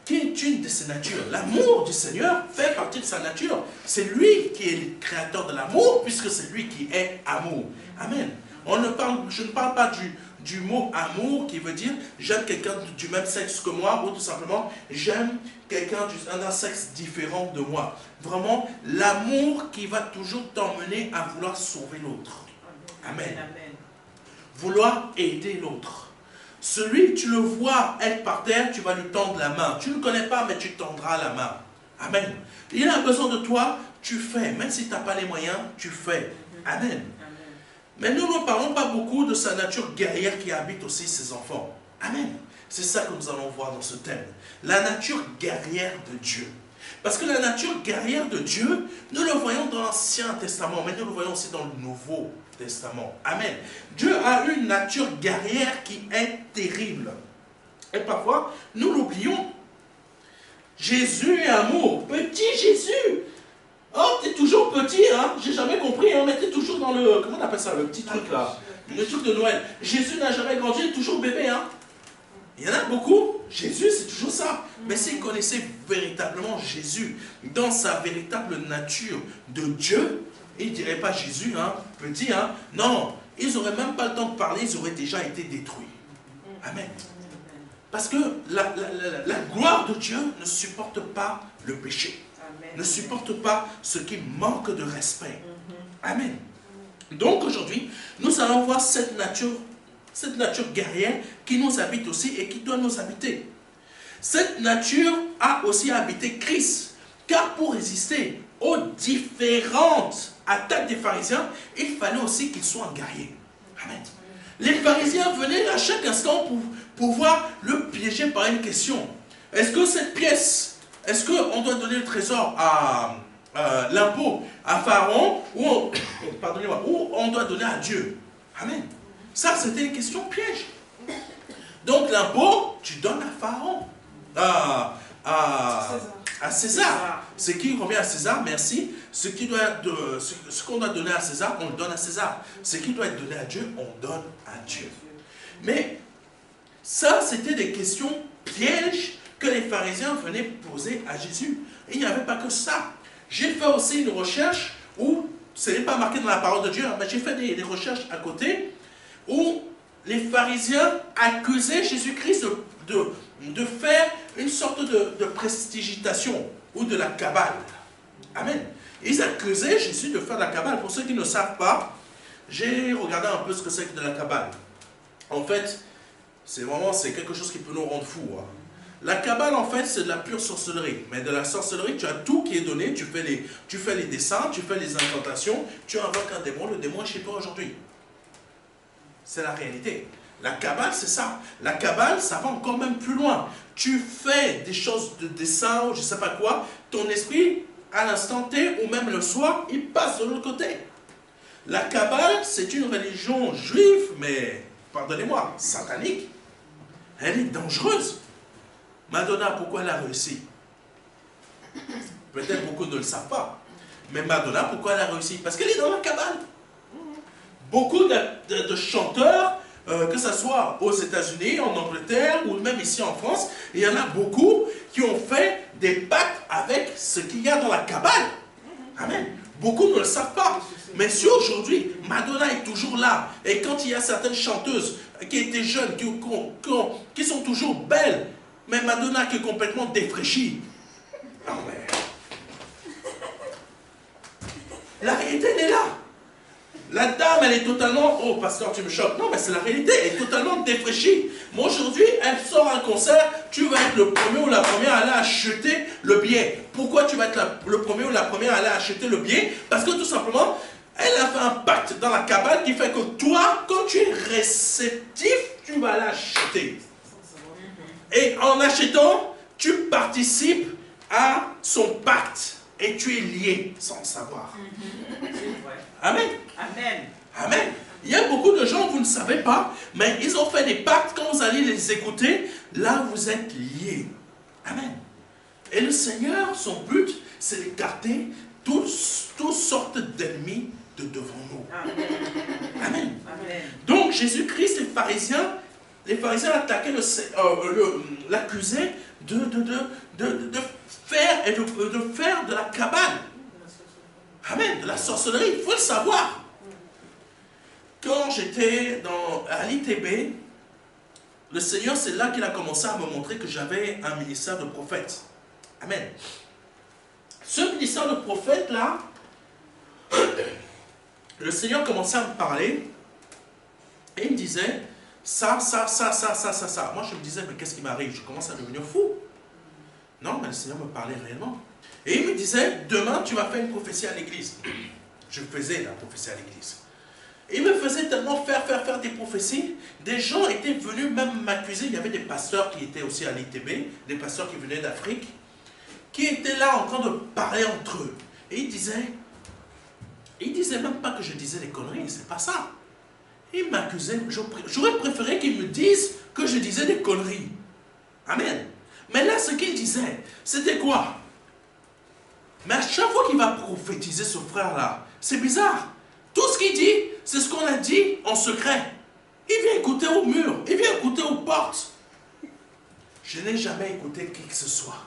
qui est une de ses natures. L'amour du Seigneur fait partie de sa nature. C'est lui qui est le créateur de l'amour, puisque c'est lui qui est amour. Amen. Je ne parle pas du mot amour qui veut dire j'aime quelqu'un du même sexe que moi, ou tout simplement j'aime quelqu'un d'un sexe différent de moi. Vraiment, l'amour qui va toujours t'emmener à vouloir sauver l'autre. Amen. Vouloir aider l'autre. Celui, tu le vois être par terre, tu vas lui tendre la main. Tu ne le connais pas, mais tu tendras la main. Amen. Il a besoin de toi, tu fais. Même si tu n'as pas les moyens, tu fais. Amen. Mais nous ne parlons pas beaucoup de sa nature guerrière qui habite aussi ses enfants. Amen. C'est ça que nous allons voir dans ce thème. La nature guerrière de Dieu. Parce que la nature guerrière de Dieu, nous le voyons dans l'Ancien Testament, mais nous le voyons aussi dans le Nouveau Testament. Amen. Dieu a une nature guerrière qui est terrible. Et parfois, nous l'oublions. Jésus est amour. Petit Jésus. Oh, t'es toujours petit, hein? J'ai jamais compris, hein? Mais t'es toujours dans le... Comment on appelle ça? Le petit truc là. Le truc de Noël. Jésus n'a jamais grandi, il est toujours bébé, hein? Il y en a beaucoup. Jésus, c'est toujours ça. Mais s'ils connaissaient véritablement Jésus dans sa véritable nature de Dieu, ils ne diraient pas Jésus, hein, petit, hein. Non, ils n'auraient même pas le temps de parler, ils auraient déjà été détruits. Amen. Parce que la gloire de Dieu ne supporte pas le péché. Ne supporte pas ce qui manque de respect. Amen. Donc aujourd'hui, nous allons voir cette nature guerrière qui nous habite aussi et qui doit nous habiter. Cette nature a aussi habité Christ, car pour résister aux différentes attaques des pharisiens, il fallait aussi qu'ils soient guerriers. Amen. Les pharisiens venaient à chaque instant pour pouvoir le piéger par une question. Est-ce que cette pièce, est-ce qu'on doit donner le trésor à l'impôt à Pharaon ou, pardonnez-moi, ou on doit donner à Dieu? Amen. Ça, c'était une question piège. Donc l'impôt, tu donnes à Pharaon, à César. Ce qui revient à César, merci. Ce qu'on doit donner à César, on le donne à César. Ce qui doit être donné à Dieu, on donne à Dieu. Mais ça, c'était des questions pièges que les pharisiens venaient poser à Jésus. Et il n'y avait pas que ça. J'ai fait aussi une recherche où, ce n'est pas marqué dans la parole de Dieu, mais j'ai fait des recherches à côté, où les pharisiens accusaient Jésus-Christ de faire une sorte de prestigitation ou de la cabale. Amen. Ils accusaient Jésus de faire de la cabale. Pour ceux qui ne savent pas, j'ai regardé un peu ce que c'est que de la cabale. En fait, c'est quelque chose qui peut nous rendre fous. Hein. La cabale, en fait, c'est de la pure sorcellerie. Mais de la sorcellerie, tu as tout qui est donné. Tu fais les dessins, tu fais les incantations, tu invoques un démon, le démon est chez toi aujourd'hui. C'est la réalité. La cabale, c'est ça. La cabale, ça va encore même plus loin. Tu fais des choses de dessin ou je ne sais pas quoi, ton esprit, à l'instant T ou même le soir, il passe de l'autre côté. La cabale, c'est une religion juive, mais, pardonnez-moi, satanique. Elle est dangereuse. Madonna, pourquoi elle a réussi? Peut-être beaucoup ne le savent pas. Mais Madonna, pourquoi elle a réussi? Parce qu'elle est dans la cabale. Beaucoup de chanteurs, que ce soit aux États-Unis, en Angleterre ou même ici en France, il y en a beaucoup qui ont fait des pactes avec ce qu'il y a dans la cabale. Amen. Beaucoup ne le savent pas. Mais si aujourd'hui, Madonna est toujours là, et quand il y a certaines chanteuses qui étaient jeunes, qui sont toujours belles, mais Madonna qui est complètement défraîchie. Non mais... La réalité, elle est là. La dame, elle est totalement... Oh, pasteur, tu me choques. Non, mais c'est la réalité. Elle est totalement défraîchie. Mais aujourd'hui, elle sort un concert. Tu vas être le premier ou la première à aller acheter le billet. Pourquoi tu vas être le premier ou la première à aller acheter le billet? Parce que tout simplement, elle a fait un pacte dans la cabane qui fait que toi, quand tu es réceptif, tu vas l'acheter. Et en achetant, tu participes à son pacte. Et tu es lié sans le savoir. Amen.
Amen.
Amen. Il y a beaucoup de gens, vous ne savez pas, mais ils ont fait des pactes. Quand vous allez les écouter, là vous êtes liés. Amen. Et le Seigneur, son but, c'est d'écarter toutes sortes d'ennemis de devant nous. Amen.
Amen.
Donc Jésus-Christ, les pharisiens attaquaient l'accusaient de faire de la cabane. Amen, de la sorcellerie, il faut le savoir. Quand j'étais à l'ITB, le Seigneur, c'est là qu'il a commencé à me montrer que j'avais un ministère de prophète. Amen. Ce ministère de prophète là, le Seigneur commençait à me parler et il me disait ça. Moi je me disais, mais qu'est-ce qui m'arrive? Je commence à devenir fou. Non, mais le Seigneur me parlait réellement. Et il me disait, demain tu vas faire une prophétie à l'église. Je faisais la prophétie à l'église. Il me faisait tellement faire des prophéties. Des gens étaient venus même m'accuser. Il y avait des pasteurs qui étaient aussi à l'ITB, des pasteurs qui venaient d'Afrique, qui étaient là en train de parler entre eux. Et ils disaient même pas que je disais des conneries, c'est pas ça. Ils m'accusaient. J'aurais préféré qu'ils me disent que je disais des conneries. Amen. Mais là, ce qu'ils disaient, c'était quoi? Mais à chaque fois qu'il va prophétiser ce frère-là, c'est bizarre. Tout ce qu'il dit, c'est ce qu'on a dit en secret. Il vient écouter au mur, il vient écouter aux portes. Je n'ai jamais écouté qui que ce soit.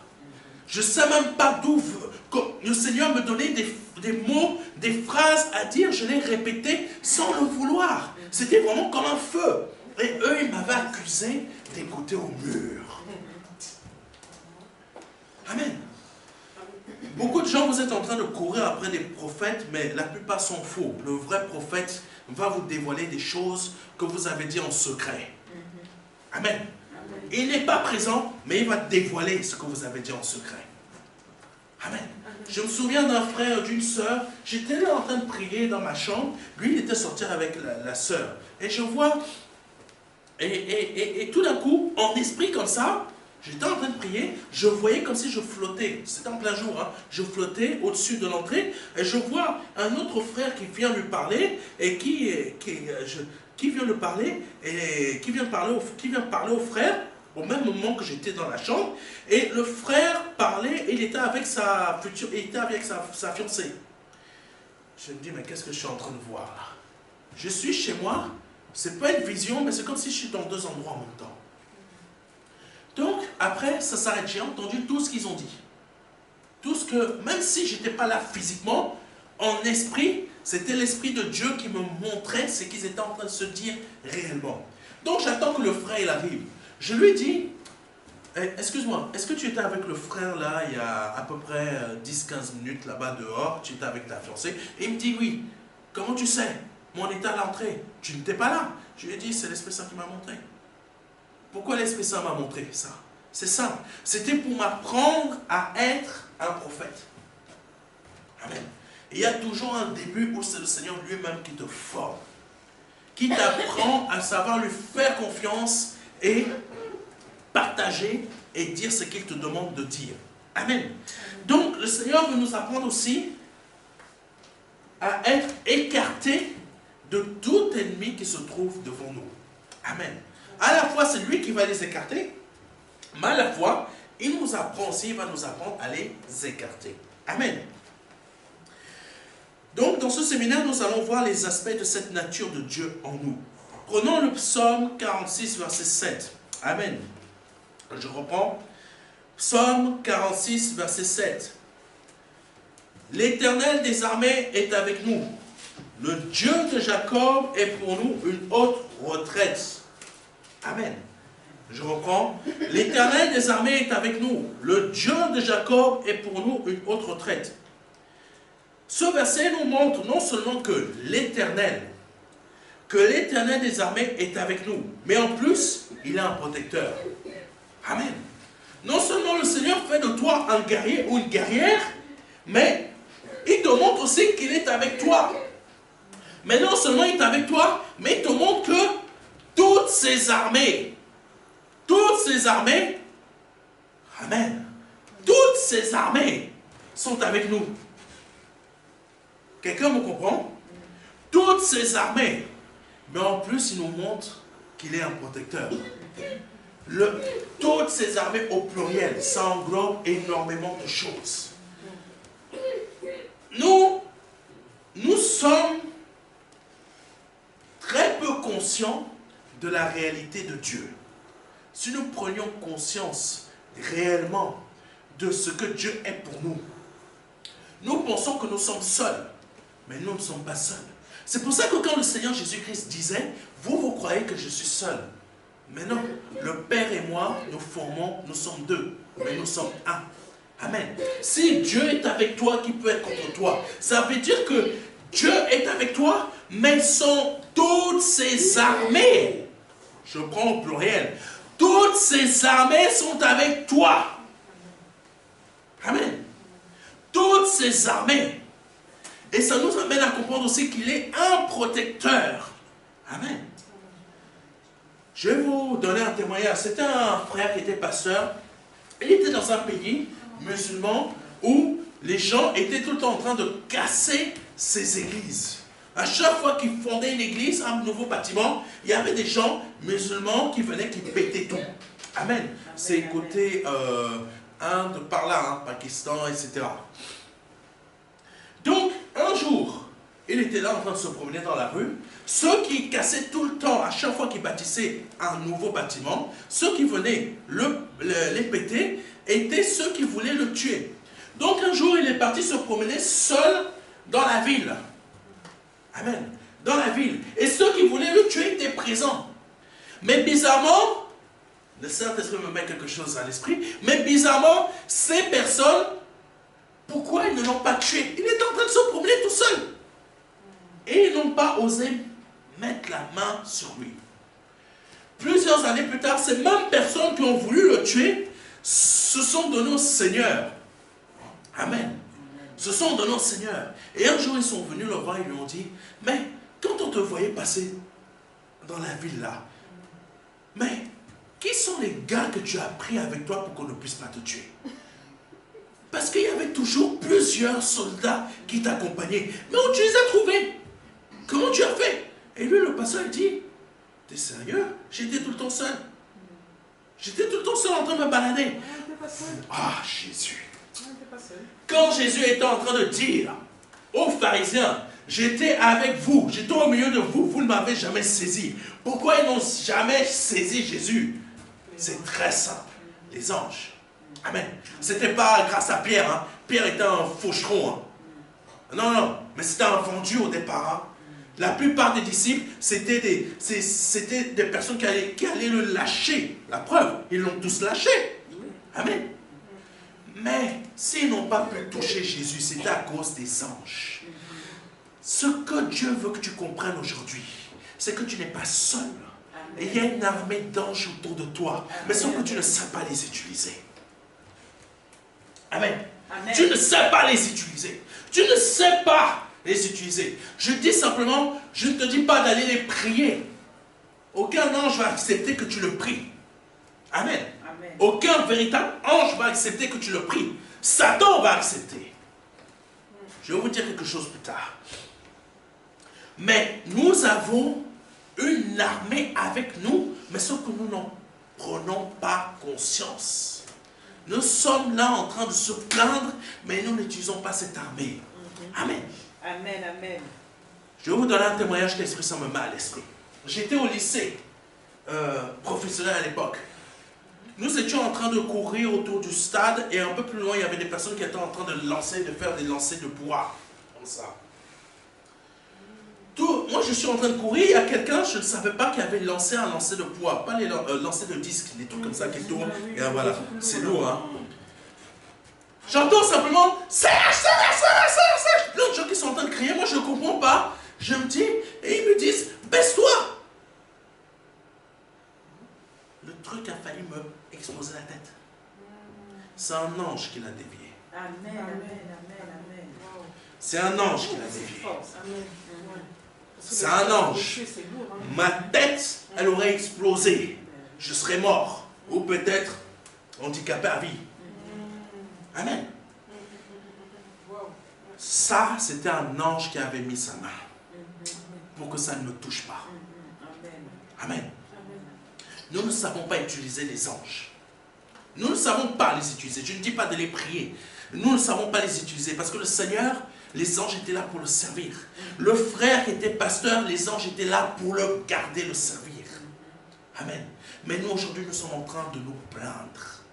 Je ne sais même pas d'où le Seigneur me donnait des mots, des phrases à dire. Je les répétais sans le vouloir. C'était vraiment comme un feu. Et eux, ils m'avaient accusé d'écouter au mur. Amen. Beaucoup de gens, vous êtes en train de courir après des prophètes, mais la plupart sont faux. Le vrai prophète va vous dévoiler des choses que vous avez dit en secret. Amen. Il n'est pas présent, mais il va dévoiler ce que vous avez dit en secret. Amen. Je me souviens d'un frère, d'une sœur. J'étais là en train de prier dans ma chambre. Lui, il était sorti avec la sœur. Et je vois, et tout d'un coup, en esprit comme ça, j'étais en train de prier, je voyais comme si je flottais. C'était en plein jour, hein. Je flottais au-dessus de l'entrée et je vois un autre frère qui vient lui parler et qui vient lui parler et qui vient parler au frère au même moment que j'étais dans la chambre. Et le frère parlait, il était avec sa fiancée. Je me dis, mais qu'est-ce que je suis en train de voir là? Je suis chez moi, c'est pas une vision, mais c'est comme si je suis dans deux endroits en même temps. Donc, après, ça s'arrête. J'ai entendu tout ce qu'ils ont dit. Tout ce que, même si je n'étais pas là physiquement, en esprit, c'était l'Esprit de Dieu qui me montrait ce qu'ils étaient en train de se dire réellement. Donc, j'attends que le frère il arrive. Je lui dis, excuse-moi, est-ce que tu étais avec le frère là, il y a à peu près 10-15 minutes là-bas dehors, tu étais avec ta fiancée? Et il me dit, oui. Comment tu sais? Moi, on était à l'entrée. Tu n'étais pas là. Je lui ai dit, c'est l'Esprit Saint qui m'a montré. Pourquoi l'Esprit Saint m'a montré ça? C'est simple. C'était pour m'apprendre à être un prophète. Amen. Et il y a toujours un début où c'est le Seigneur lui-même qui te forme, qui t'apprend à savoir lui faire confiance et partager et dire ce qu'il te demande de dire. Amen. Donc le Seigneur veut nous apprendre aussi à être écarté de tout ennemi qui se trouve devant nous. Amen. À la fois, c'est lui qui va les écarter, mais à la fois, il nous apprend aussi, il va nous apprendre à les écarter. Amen. Donc, dans ce séminaire, nous allons voir les aspects de cette nature de Dieu en nous. Prenons le psaume 46, verset 7. Amen. Je reprends. Psaume 46, verset 7. L'Éternel des armées est avec nous. Le Dieu de Jacob est pour nous une haute retraite. Amen. Je reprends. L'Éternel des armées est avec nous. Le Dieu de Jacob est pour nous une haute retraite. Ce verset nous montre non seulement que l'Éternel des armées est avec nous, mais en plus, il est un protecteur. Amen. Non seulement le Seigneur fait de toi un guerrier ou une guerrière, mais il te montre aussi qu'il est avec toi. Mais non seulement il est avec toi, mais il te montre que toutes ces armées, amen, toutes ces armées sont avec nous. Quelqu'un me comprend? Toutes ces armées, mais en plus il nous montre qu'il est un protecteur. Toutes ces armées au pluriel, ça englobe énormément de choses. Nous sommes très peu conscients de la réalité de Dieu. Si nous prenions conscience réellement de ce que Dieu est pour nous, nous pensons que nous sommes seuls, mais nous ne sommes pas seuls. C'est pour ça que quand le Seigneur Jésus-Christ disait, vous croyez que je suis seul. Mais non, le Père et moi, nous sommes deux, mais nous sommes un. Amen. Si Dieu est avec toi, qui peut être contre toi? Ça veut dire que Dieu est avec toi, mais sont toutes ces armées. Je prends au pluriel. Toutes ces armées sont avec toi. Amen. Toutes ces armées. Et ça nous amène à comprendre aussi qu'il est un protecteur. Amen. Je vais vous donner un témoignage. C'était un frère qui était pasteur. Il était dans un pays musulman où les gens étaient tout le temps en train de casser ces églises. À chaque fois qu'ils fondaient une église, un nouveau bâtiment, il y avait des gens musulmans qui venaient, qui pétaient tout. Amen. C'est côté Inde, par là, hein, Pakistan, etc. Donc, un jour, il était là en train de se promener dans la rue. Ceux qui cassaient tout le temps, à chaque fois qu'ils bâtissaient un nouveau bâtiment, ceux qui venaient les péter étaient ceux qui voulaient le tuer. Donc un jour, il est parti se promener seul dans la ville. Amen. Dans la ville. Et ceux qui voulaient le tuer étaient présents. Mais bizarrement, le Saint-Esprit me met quelque chose à l'esprit, mais bizarrement, ces personnes, pourquoi ils ne l'ont pas tué? Il était en train de se promener tout seul. Et ils n'ont pas osé mettre la main sur lui. Plusieurs années plus tard, ces mêmes personnes qui ont voulu le tuer se sont données au Seigneur. Amen. Se sont donnés au Seigneur. Et un jour, ils sont venus le voir et lui ont dit, mais quand on te voyait passer dans la ville là, mais qui sont les gars que tu as pris avec toi pour qu'on ne puisse pas te tuer? Parce qu'il y avait toujours plusieurs soldats qui t'accompagnaient. Mais où tu les as trouvés? Comment tu as fait? Et lui, le pasteur, il dit, t'es sérieux? J'étais tout le temps seul. J'étais tout le temps seul en train de me balader. Ah, Jésus. Quand Jésus était en train de dire aux pharisiens, j'étais avec vous, j'étais au milieu de vous, vous ne m'avez jamais saisi. Pourquoi ils n'ont jamais saisi Jésus? C'est très simple. Les anges. Amen. C'était pas grâce à Pierre. Hein. Pierre était un faucheron. Hein. Non, mais c'était un vendu au départ. Hein. La plupart des disciples, c'était des personnes qui allaient le lâcher. La preuve, ils l'ont tous lâché. Amen. Mais s'ils n'ont pas pu toucher Jésus, c'était à cause des anges. Ce que Dieu veut que tu comprennes aujourd'hui, c'est que tu n'es pas seul. Et il y a une armée d'anges autour de toi, mais sauf que tu ne sais pas les utiliser. Amen. Amen. Tu ne sais pas les utiliser. Tu ne sais pas les utiliser. Je dis simplement, je ne te dis pas d'aller les prier. Aucun ange va accepter que tu le pries. Amen. Amen. Aucun véritable ange va accepter que tu le pries. Satan va accepter. Je vais vous dire quelque chose plus tard. Mais nous avons une armée avec nous, mais sauf que nous n'en prenons pas conscience. Nous sommes là en train de se plaindre, mais nous n'utilisons pas cette armée. Amen.
Amen, amen.
Je vais vous donner un témoignage que l'Esprit Saint me met à l'esprit. J'étais au lycée professionnel à l'époque. Nous étions en train de courir autour du stade et un peu plus loin, il y avait des personnes qui étaient en train de faire des lancers de bois. Comme ça. Moi, je suis en train de courir, il y a quelqu'un, je ne savais pas qu'il avait lancé un lancer de poids, pas les lancers de disques, les trucs comme ça qui tournent, et voilà, c'est lourd, hein. J'entends simplement, serre. Non, je c'est un ange qui l'a dévié.
Amen, amen, amen, amen. Wow.
C'est un ange qui l'a dévié.
Amen.
C'est un ange. Ma tête, elle aurait explosé. Je serais mort. Ou peut-être handicapé à vie. Amen. Ça, c'était un ange qui avait mis sa main pour que ça ne me touche pas. Amen. Nous ne savons pas utiliser les anges. Nous ne savons pas les utiliser. Je ne dis pas de les prier. Nous ne savons pas les utiliser parce que le Seigneur, les anges étaient là pour le servir. Le frère qui était pasteur, les anges étaient là pour le garder, le servir. Amen. Mais nous, aujourd'hui, nous sommes en train de nous plaindre.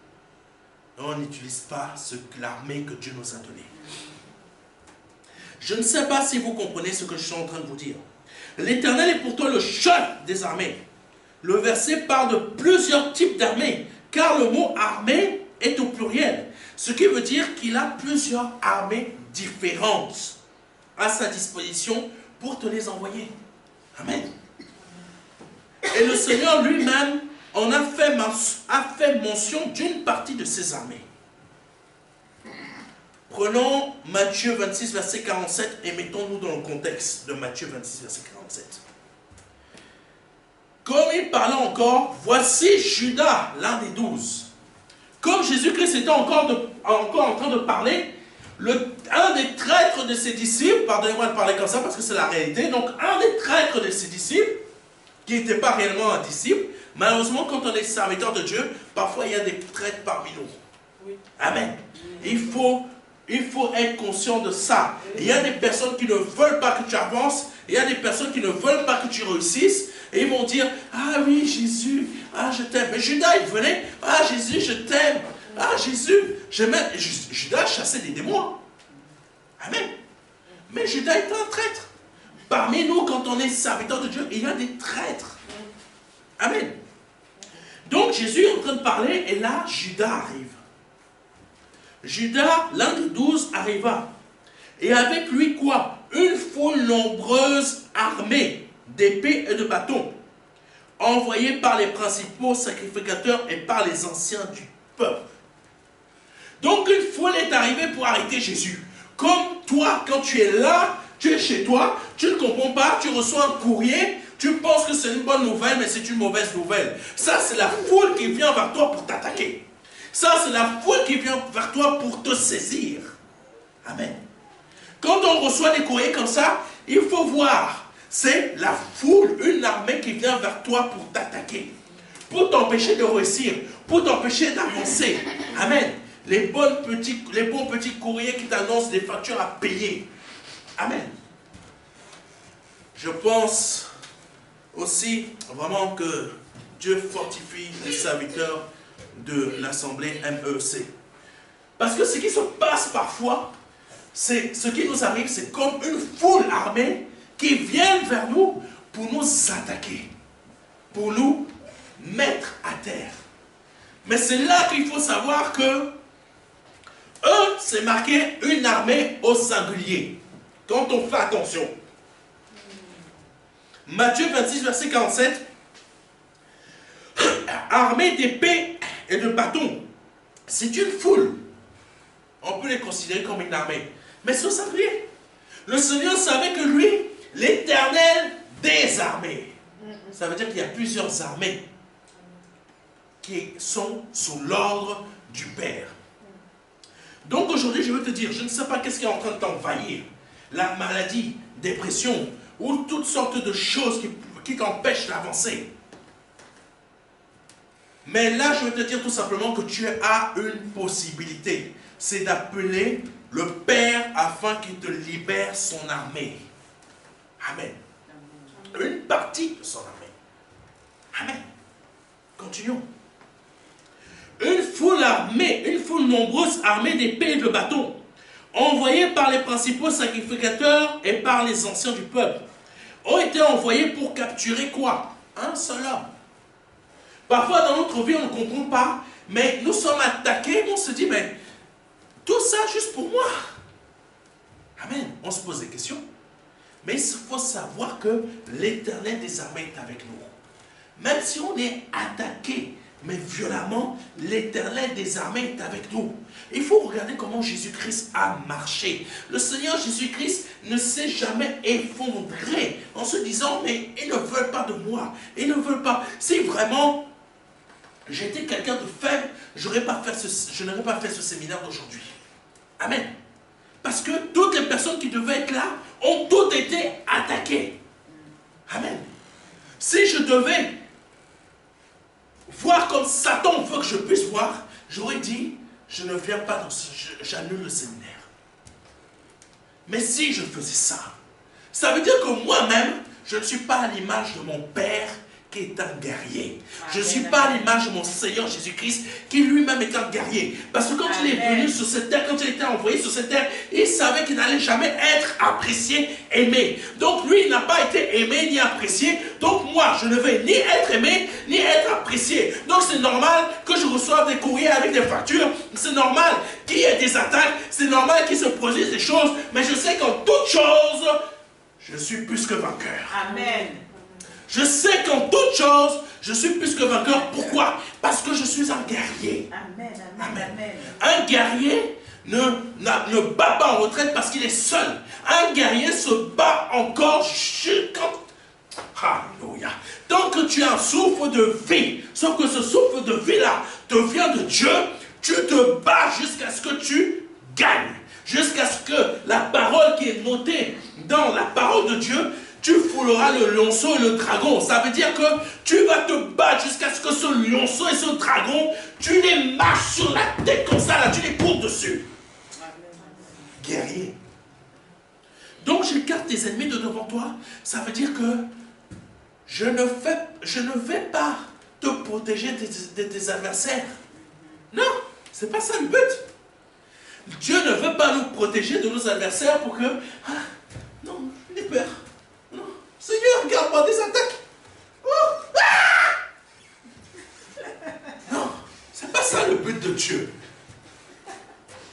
On n'utilise pas l'armée que Dieu nous a donnée. Je ne sais pas si vous comprenez ce que je suis en train de vous dire. L'Éternel est pour toi le chef des armées. Le verset parle de plusieurs types d'armées, car le mot armée est au pluriel. Ce qui veut dire qu'il a plusieurs armées différentes à sa disposition pour te les envoyer. Amen. Et le Seigneur lui-même en a fait mention d'une partie de ses armées. Prenons Matthieu 26, verset 47 et mettons-nous dans le contexte de Matthieu 26, verset 47. Comme il parlait encore, voici Judas, l'un des 12. Comme Jésus-Christ était encore en train de parler, un des traîtres de ses disciples, pardonnez-moi de parler comme ça parce que c'est la réalité, donc un des traîtres de ses disciples, qui n'était pas réellement un disciple, malheureusement quand on est serviteur de Dieu, parfois il y a des traîtres parmi nous. Oui. Amen. Il faut être conscient de ça. Il y a des personnes qui ne veulent pas que tu avances, il y a des personnes qui ne veulent pas que tu réussisses, et ils vont dire, ah oui Jésus, ah je t'aime. Mais Judas il venait, ah Jésus je t'aime, ah Jésus, je m'aime. Judas chassait des démons. Amen. Mais Judas était un traître. Parmi nous, quand on est serviteur de Dieu, il y a des traîtres. Amen. Donc Jésus est en train de parler, et là Judas arrive. Judas, l'un des 12, arriva. Et avec lui quoi? Une foule nombreuse armée d'épées et de bâtons, envoyée par les principaux sacrificateurs et par les anciens du peuple. Donc une foule est arrivée pour arrêter Jésus. Comme toi, quand tu es là, tu es chez toi, tu ne comprends pas, tu reçois un courrier, tu penses que c'est une bonne nouvelle, mais c'est une mauvaise nouvelle. Ça, c'est la foule qui vient vers toi pour t'attaquer. Ça, c'est la foule qui vient vers toi pour te saisir. Amen. Quand on reçoit des courriers comme ça, il faut voir. C'est la foule, une armée qui vient vers toi pour t'attaquer. Pour t'empêcher de réussir. Pour t'empêcher d'avancer. Amen. Les bons petits courriers qui t'annoncent des factures à payer. Amen. Je pense aussi vraiment que Dieu fortifie les serviteurs de l'Assemblée MEC. Parce que ce qui se passe parfois, c'est ce qui nous arrive, c'est comme une foule armée qui vient vers nous pour nous attaquer, pour nous mettre à terre. Mais c'est là qu'il faut savoir que eux, c'est marqué une armée au singulier. Quand on fait attention. Matthieu 26, verset 47. Armée d'épées et de bâtons. C'est une foule. On peut les considérer comme une armée. Mais c'est au singulier. Le Seigneur savait que lui, l'Éternel des armées. Ça veut dire qu'il y a plusieurs armées qui sont sous l'ordre du Père. Donc aujourd'hui, je veux te dire, je ne sais pas qu'est-ce qui est en train de t'envahir. La maladie, dépression, ou toutes sortes de choses qui t'empêchent d'avancer. Mais là, je veux te dire tout simplement que tu as une possibilité. C'est d'appeler le Père afin qu'il te libère son armée. Amen. Une partie de son armée. Amen. Continuons. Une foule nombreuse armée d'épées et de bâtons, envoyés par les principaux sacrificateurs et par les anciens du peuple, ont été envoyés pour capturer quoi? Un seul homme. Parfois dans notre vie on ne comprend pas, mais nous sommes attaqués, on se dit, mais tout ça juste pour moi. Amen. On se pose des questions. Mais il faut savoir que l'Éternel des armées est avec nous. Même si on est attaqué, mais violemment, l'Éternel des armées est avec nous. Il faut regarder comment Jésus-Christ a marché. Le Seigneur Jésus-Christ ne s'est jamais effondré en se disant, mais ils ne veulent pas de moi. Ils ne veulent pas. Si vraiment j'étais quelqu'un de faible, je n'aurais pas fait ce séminaire d'aujourd'hui. Amen. Parce que toutes les personnes qui devaient être là ont toutes été attaquées. Amen. Si je devais voir comme Satan veut que je puisse voir, j'aurais dit, je ne viens pas dans j'annule le séminaire. Mais si je faisais ça, ça veut dire que moi-même, je ne suis pas à l'image de mon Père qui est un guerrier. Je ne suis pas à l'image de mon Seigneur Jésus-Christ qui lui-même est un guerrier. Parce que quand il est venu sur cette terre, quand il était envoyé sur cette terre, il savait qu'il n'allait jamais être apprécié, aimé. Donc lui, il n'a pas été aimé ni apprécié. Donc moi, je ne vais ni être aimé, ni être apprécié. Donc c'est normal que je reçoive des courriers avec des factures. C'est normal qu'il y ait des attaques. C'est normal qu'il se produise des choses. Mais je sais qu'en toutes choses, je suis plus que vainqueur.
Amen.
Je sais qu'en toutes choses, je suis plus que vainqueur. Pourquoi? Parce que je suis un guerrier.
Amen,
Amen.
amen.
Un guerrier ne bat pas en retraite parce qu'il est seul. Un guerrier se bat encore jusqu'à... Alléluia. Tant que tu as un souffle de vie, sauf que ce souffle de vie-là te vient de Dieu, tu te bats jusqu'à ce que tu gagnes. Jusqu'à ce que la parole qui est notée dans la parole de Dieu, tu fouleras le lionceau et le dragon. Ça veut dire que tu vas te battre jusqu'à ce que ce lionceau et ce dragon, tu les marches sur la tête comme ça, là, tu les cours dessus. Guerrier. Donc j'écarte tes ennemis de devant toi. Ça veut dire que je ne vais pas te protéger de tes adversaires. Non, c'est pas ça le but. Dieu ne veut pas nous protéger de nos adversaires pour que... non, j'ai peur. Seigneur, garde-moi des attaques. Oh, non, c'est pas ça le but de Dieu.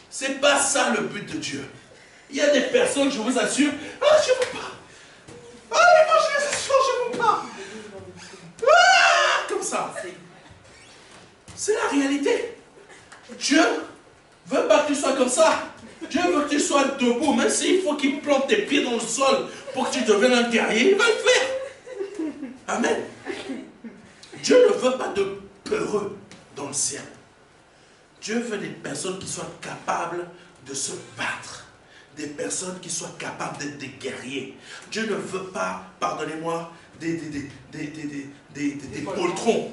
C'est pas ça le but de Dieu. Il y a des personnes, je vous assure, je ne veux pas. L'évangélisation, je ne veux pas. Comme ça. C'est la réalité. Dieu veut pas que tu sois comme ça. Dieu veut que tu sois debout, même s'il faut qu'il plante tes pieds dans le sol pour que tu deviennes un guerrier, il va le faire. Amen. Dieu ne veut pas de peureux dans le ciel. Dieu veut des personnes qui soient capables de se battre. Des personnes qui soient capables d'être des guerriers. Dieu ne veut pas, pardonnez-moi, des poltrons.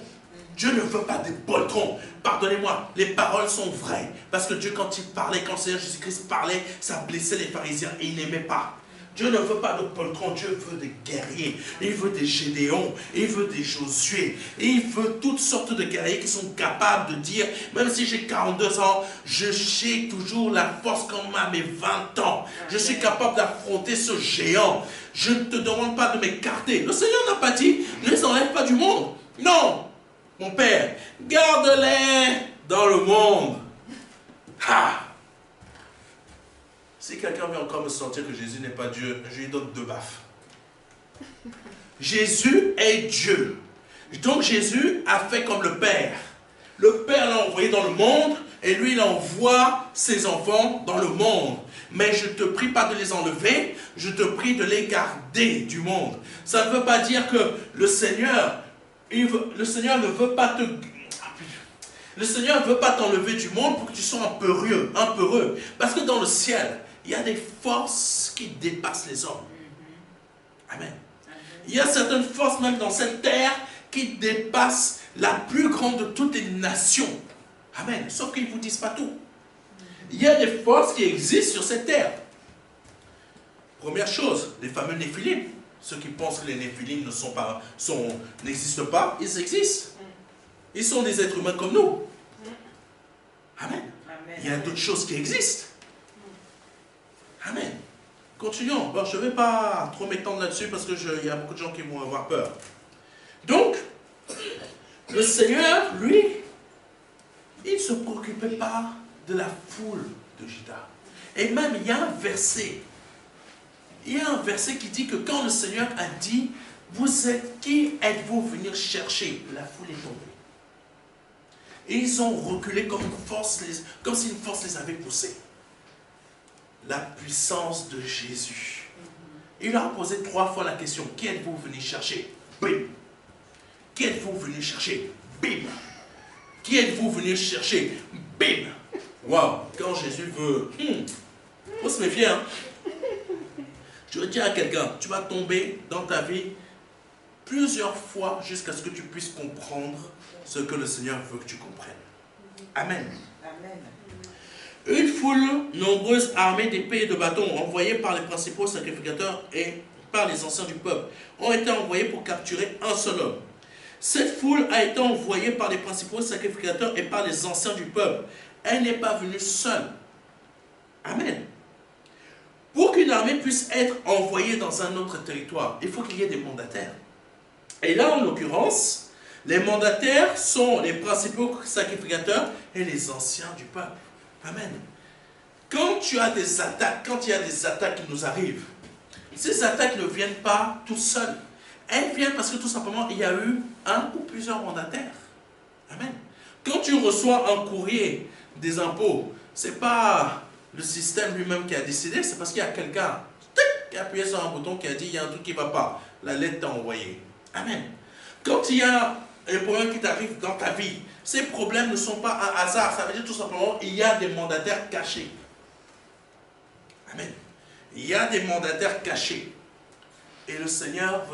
Dieu ne veut pas des poltrons. Pardonnez-moi, les paroles sont vraies. Parce que Dieu, quand il parlait, quand le Seigneur Jésus-Christ parlait, ça blessait les pharisiens et il n'aimait pas. Dieu ne veut pas de poltrons, Dieu veut des guerriers. Il veut des Gédéons, il veut des Josué. Et il veut toutes sortes de guerriers qui sont capables de dire, même si j'ai 42 ans, j'ai toujours la force comme à mes 20 ans. Je suis capable d'affronter ce géant. Je ne te demande pas de m'écarter. Le Seigneur n'a pas dit, ne les enlève pas du monde. Non. Mon Père, garde-les dans le monde. Si quelqu'un veut encore me sentir que Jésus n'est pas Dieu, je lui donne 2 baffes. Jésus est Dieu. Donc Jésus a fait comme le Père. Le Père l'a envoyé dans le monde et lui il envoie ses enfants dans le monde. Mais je ne te prie pas de les enlever, je te prie de les garder du monde. Ça ne veut pas dire que le Seigneur ne veut pas te... Le Seigneur ne veut pas t'enlever du monde pour que tu sois un peureux. Parce que dans le ciel, il y a des forces qui dépassent les hommes. Amen. Il y a certaines forces même dans cette terre qui dépassent la plus grande de toutes les nations. Amen. Sauf qu'ils ne vous disent pas tout. Il y a des forces qui existent sur cette terre. Première chose, les fameux Néphilim. Ceux qui pensent que les Néphilim n'existent pas, ils existent. Ils sont des êtres humains comme nous. Amen. Il y a d'autres choses qui existent. Amen. Continuons. Bon, je ne vais pas trop m'étendre là-dessus parce qu'il y a beaucoup de gens qui vont avoir peur. Donc, le Seigneur, lui, il ne se préoccupait pas de la foule de Juda. Et même, il y a un verset. Il y a un verset qui dit que quand le Seigneur a dit, vous êtes qui êtes-vous venir chercher? La foule est tombée. Et ils ont reculé comme comme si une force les avait poussés. La puissance de Jésus. Il leur a posé 3 fois la question, qui êtes-vous venu chercher? Bim. Qui êtes-vous venu chercher? Bim. Qui êtes-vous venu chercher? Bim. Waouh, quand Jésus veut, faut se méfier, hein. Je veux dire à quelqu'un, tu vas tomber dans ta vie plusieurs fois jusqu'à ce que tu puisses comprendre ce que le Seigneur veut que tu comprennes. Amen.
Amen.
Une foule nombreuse armée d'épées et de bâtons envoyés par les principaux sacrificateurs et par les anciens du peuple ont été envoyés pour capturer un seul homme. Cette foule a été envoyée par les principaux sacrificateurs et par les anciens du peuple. Elle n'est pas venue seule. Amen. Pour qu'une armée puisse être envoyée dans un autre territoire, il faut qu'il y ait des mandataires. Et là, en l'occurrence, les mandataires sont les principaux sacrificateurs et les anciens du peuple. Amen. Quand il y a des attaques qui nous arrivent, ces attaques ne viennent pas tout seules. Elles viennent parce que tout simplement, il y a eu un ou plusieurs mandataires. Amen. Quand tu reçois un courrier des impôts, ce n'est pas le système lui-même qui a décidé, c'est parce qu'il y a quelqu'un qui a appuyé sur un bouton qui a dit, il y a un truc qui ne va pas. La lettre t'a envoyé. Amen. Quand il y a un problème qui t'arrive dans ta vie, ces problèmes ne sont pas un hasard. Ça veut dire tout simplement qu'il y a des mandataires cachés. Amen. Il y a des mandataires cachés. Et le Seigneur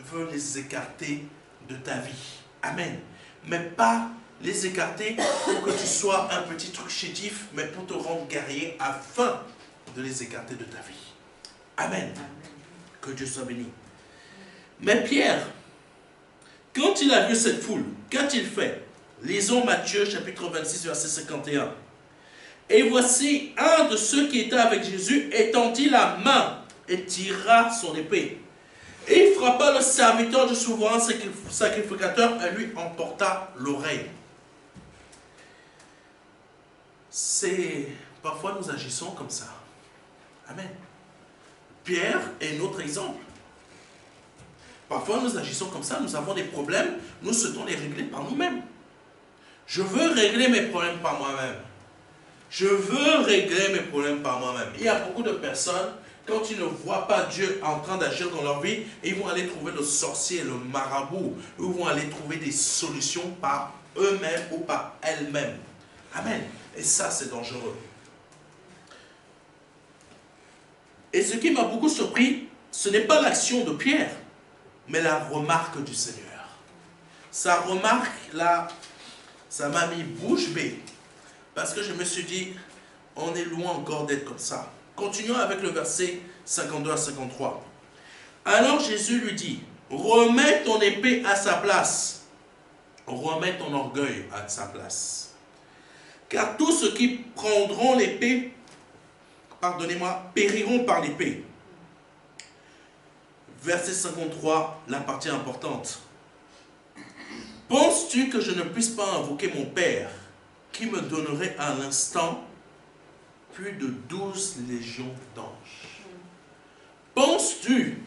veut les écarter de ta vie. Amen. Mais pas les écarter pour que tu sois un petit truc chétif, mais pour te rendre guerrier afin de les écarter de ta vie. Amen. Que Dieu soit béni. Mais Pierre, quand il a vu cette foule, qu'a-t-il fait? Lisons Matthieu chapitre 26, verset 51. Et voici un de ceux qui étaient avec Jésus étendit la main et tira son épée. Et il frappa le serviteur du souverain sacrificateur et lui emporta l'oreille. Parfois nous agissons comme ça. Amen. Pierre est notre exemple. Parfois nous agissons comme ça, nous avons des problèmes, nous souhaitons les régler par nous-mêmes. Je veux régler mes problèmes par moi-même. Je veux régler mes problèmes par moi-même. Il y a beaucoup de personnes, quand ils ne voient pas Dieu en train d'agir dans leur vie, ils vont aller trouver le sorcier, le marabout. Ils vont aller trouver des solutions par eux-mêmes ou par elles-mêmes. Amen. Et ça, c'est dangereux. Et ce qui m'a beaucoup surpris, ce n'est pas l'action de Pierre, mais la remarque du Seigneur. Sa remarque, là, ça m'a mis bouche bée. Parce que je me suis dit, on est loin encore d'être comme ça. Continuons avec le verset 52 à 53. Alors Jésus lui dit, remets ton épée à sa place. Remets ton orgueil à sa place. Car tous ceux qui prendront l'épée, pardonnez-moi, périront par l'épée. Verset 53, la partie importante. Penses-tu que je ne puisse pas invoquer mon Père, qui me donnerait à l'instant plus de 12 légions d'anges? Penses-tu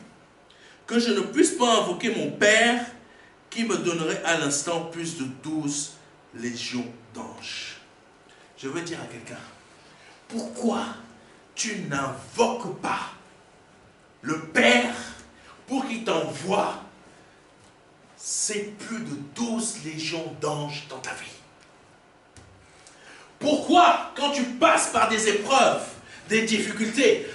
que je ne puisse pas invoquer mon Père, qui me donnerait à l'instant plus de 12 légions d'anges? Je veux dire à quelqu'un, pourquoi tu n'invoques pas le Père pour qu'il t'envoie ces plus de 12 légions d'anges dans ta vie? Pourquoi, quand tu passes par des épreuves, des difficultés,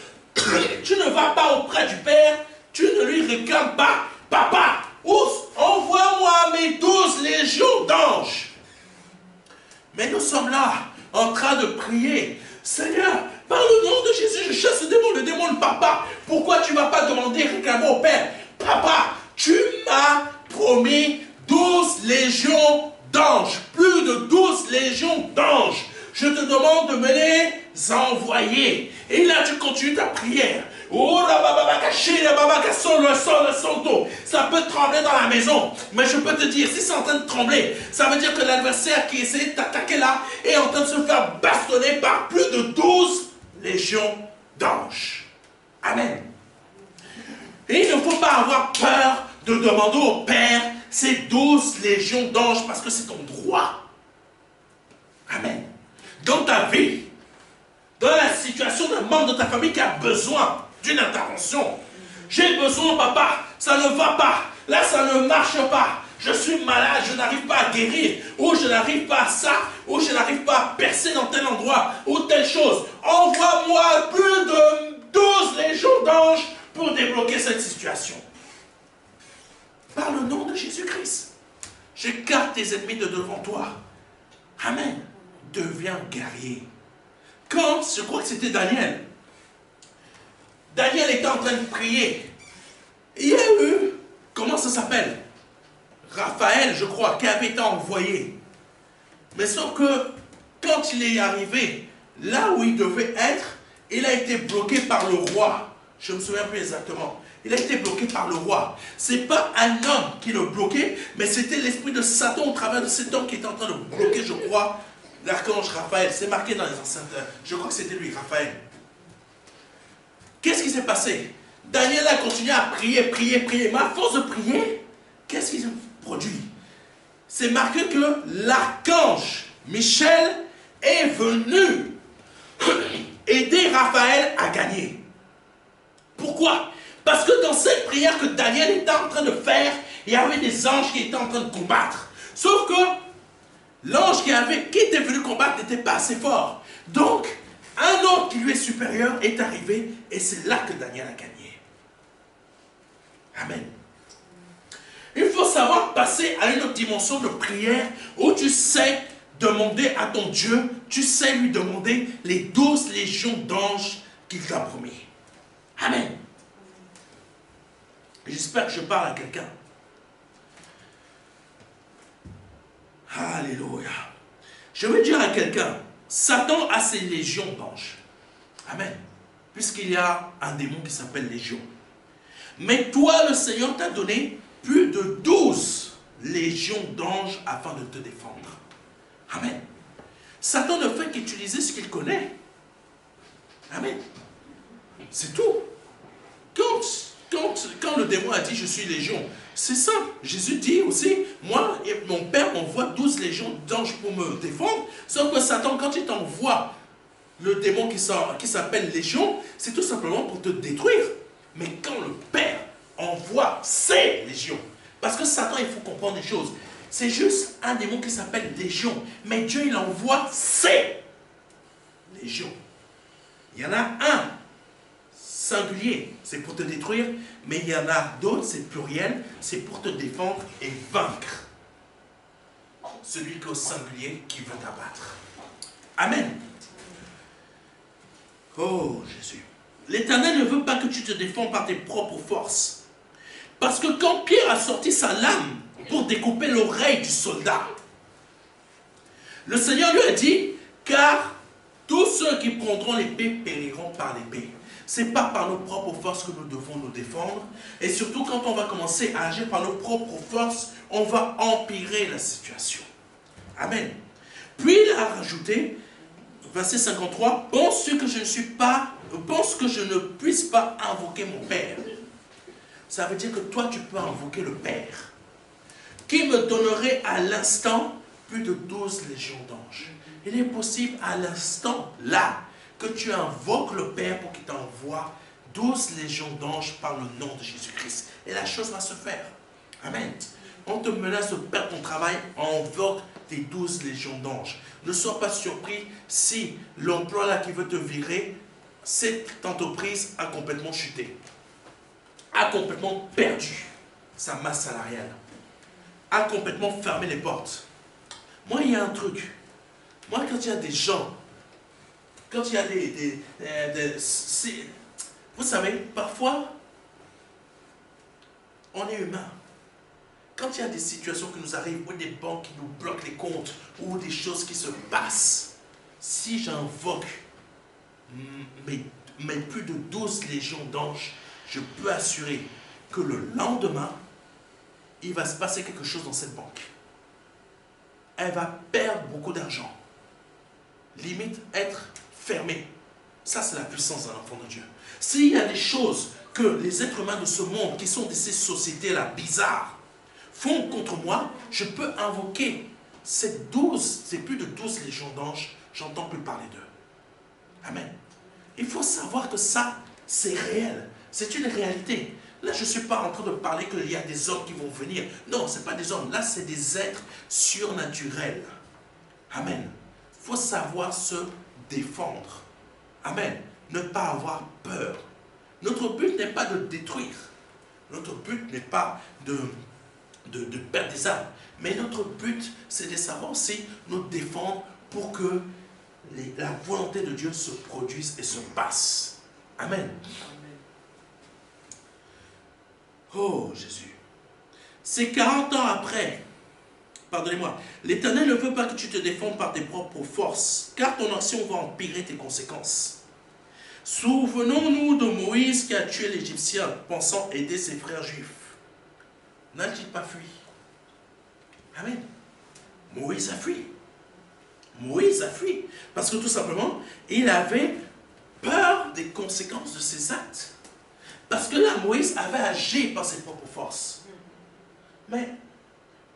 tu ne vas pas auprès du Père, tu ne lui réclames pas, Papa, envoie-moi mes 12 légions d'anges. Mais nous sommes là, en train de prier, Seigneur, par le nom de Jésus, je chasse le démon de papa. Pourquoi tu ne vas pas demander, réclamer au Père, Papa, tu m'as promis 12 légions d'anges, plus de 12 légions d'anges. Je te demande de me les envoyer. Et là, tu continues ta prière. Ça peut trembler dans la maison, mais je peux te dire, si c'est en train de trembler, ça veut dire que l'adversaire qui essaie de t'attaquer là est en train de se faire bastonner par plus de 12 légions d'anges. Amen. Et il ne faut pas avoir peur de demander au Père ces 12 légions d'anges parce que c'est ton droit. ta famille qui a besoin d'une intervention. J'ai besoin, papa, ça ne va pas. Là, ça ne marche pas. Je suis malade, je n'arrive pas à guérir. Ou je n'arrive pas à ça. Ou je n'arrive pas à percer dans tel endroit. Ou telle chose. Envoie-moi plus de 12 légions d'anges pour débloquer cette situation. Par le nom de Jésus-Christ. J'écarte tes ennemis de devant toi. Amen. Deviens guerrier. Quand, je crois que c'était Daniel. Daniel était en train de prier. Il y a eu, comment ça s'appelle? Raphaël, je crois, qui avait été envoyé. Mais sauf que, quand il est arrivé là où il devait être, il a été bloqué par le roi. Je ne me souviens plus exactement. Il a été bloqué par le roi. Ce n'est pas un homme qui le bloquait, mais c'était l'esprit de Satan au travers de cet homme qui était en train de bloquer, je crois, l'archange Raphaël. C'est marqué dans les anciens. Je crois que c'était lui, Raphaël. Qu'est-ce qui s'est passé? Daniel a continué à prier, prier, prier. Mais à force de prier, qu'est-ce qui se produit? C'est marqué que l'archange Michel est venu aider Raphaël à gagner. Pourquoi? Parce que dans cette prière que Daniel était en train de faire, il y avait des anges qui étaient en train de combattre. Sauf que l'ange qui était venu combattre n'était pas assez fort. Donc, un autre qui lui est supérieur est arrivé et c'est là que Daniel a gagné. Amen. Il faut savoir passer à une autre dimension de prière où tu sais demander à ton Dieu, tu sais lui demander les 12 légions d'anges qu'il t'a promis. Amen. J'espère que je parle à quelqu'un. Alléluia. Je veux dire à quelqu'un, Satan a ses légions d'anges. Amen. Puisqu'il y a un démon qui s'appelle légion. Mais toi, le Seigneur t'a donné plus de 12 légions d'anges afin de te défendre. Amen. Satan ne fait qu'utiliser ce qu'il connaît. Amen. C'est tout. Quand le démon a dit je suis légion, c'est simple. Jésus dit aussi, moi et mon Père m'envoie 12 légions d'anges pour me défendre. Sauf que Satan, quand il t'envoie le démon qui s'appelle légion, c'est tout simplement pour te détruire. Mais quand le Père envoie ses légions, parce que Satan, il faut comprendre des choses. C'est juste un démon qui s'appelle légion. Mais Dieu, il envoie ses légions. Il y en a un singulier, c'est pour te détruire, mais il y en a d'autres, c'est pluriel, c'est pour te défendre et vaincre celui qui est au singulier qui veut t'abattre. Amen. Oh Jésus. L'Éternel ne veut pas que tu te défends par tes propres forces. Parce que quand Pierre a sorti sa lame pour découper l'oreille du soldat, le Seigneur lui a dit, car tous ceux qui prendront l'épée périront par l'épée. Ce n'est pas par nos propres forces que nous devons nous défendre. Et surtout, quand on va commencer à agir par nos propres forces, on va empirer la situation. Amen. Puis il a rajouté, verset 53, pense que je ne puisse pas invoquer mon Père. Ça veut dire que toi, tu peux invoquer le Père, qui me donnerait à l'instant plus de 12 légions d'anges. Il est possible à l'instant là, que tu invoques le Père pour qu'il t'envoie 12 légions d'anges par le nom de Jésus-Christ. Et la chose va se faire. Amen. On te menace de perdre ton travail, invoque tes 12 légions d'anges. Ne sois pas surpris si l'emploi là qui veut te virer, cette entreprise a complètement chuté. A complètement perdu sa masse salariale. A complètement fermé les portes. Moi, il y a un truc. Moi, quand il y a des gens, quand il y a vous savez, parfois, on est humain. Quand il y a des situations qui nous arrivent, ou des banques qui nous bloquent les comptes, ou des choses qui se passent, si j'invoque mes plus de 12 légions d'anges, je peux assurer que le lendemain, il va se passer quelque chose dans cette banque. Elle va perdre beaucoup d'argent. Limite, être fermée. Ça, c'est la puissance d'un enfant de Dieu. S'il y a des choses que les êtres humains de ce monde, qui sont de ces sociétés-là bizarres, font contre moi, je peux invoquer ces plus de 12 légions d'anges, j'entends plus parler d'eux. Amen. Il faut savoir que ça, c'est réel. C'est une réalité. Là, je ne suis pas en train de parler qu'il y a des hommes qui vont venir. Non, ce n'est pas des hommes. Là, c'est des êtres surnaturels. Amen. Il faut savoir se défendre. Amen. Ne pas avoir peur. Notre but n'est pas de détruire. Notre but n'est pas de perdre des âmes. Mais notre but, c'est de savoir aussi nous défendre pour que la volonté de Dieu se produise et se passe. Amen. Oh Jésus. C'est 40 ans après. Pardonnez-moi. L'Éternel ne veut pas que tu te défendes par tes propres forces, car ton action va empirer tes conséquences. Souvenons-nous de Moïse qui a tué l'Égyptien, pensant aider ses frères juifs. N'a-t-il pas fui? Amen. Moïse a fui. Moïse a fui. Parce que tout simplement, il avait peur des conséquences de ses actes. Parce que là, Moïse avait agi par ses propres forces. Mais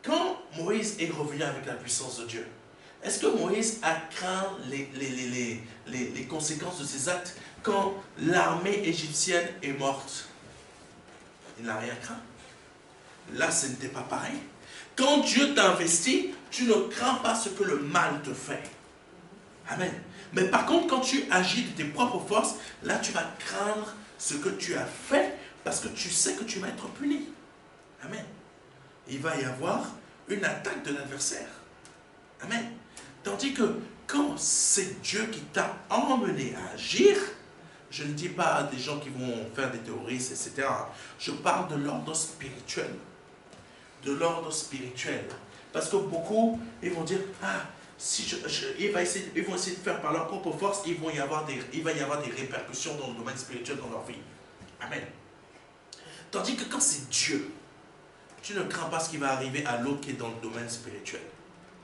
quand Moïse est revenu avec la puissance de Dieu, est-ce que Moïse a craint les conséquences de ses actes quand l'armée égyptienne est morte? Il n'a rien craint. Là, ce n'était pas pareil. Quand Dieu t'investit, tu ne crains pas ce que le mal te fait. Amen. Mais par contre, quand tu agis de tes propres forces, là, tu vas craindre ce que tu as fait parce que tu sais que tu vas être puni. Amen. Il va y avoir une attaque de l'adversaire. Amen. Tandis que quand c'est Dieu qui t'a emmené à agir, je ne dis pas des gens qui vont faire des terroristes, etc. Je parle de l'ordre spirituel. De l'ordre spirituel. Parce que beaucoup, ils vont dire, ah, si ils vont essayer de faire par leur propre force, il va y avoir des répercussions dans le domaine spirituel dans leur vie. Amen. Tandis que quand c'est Dieu, tu ne crains pas ce qui va arriver à l'autre qui est dans le domaine spirituel.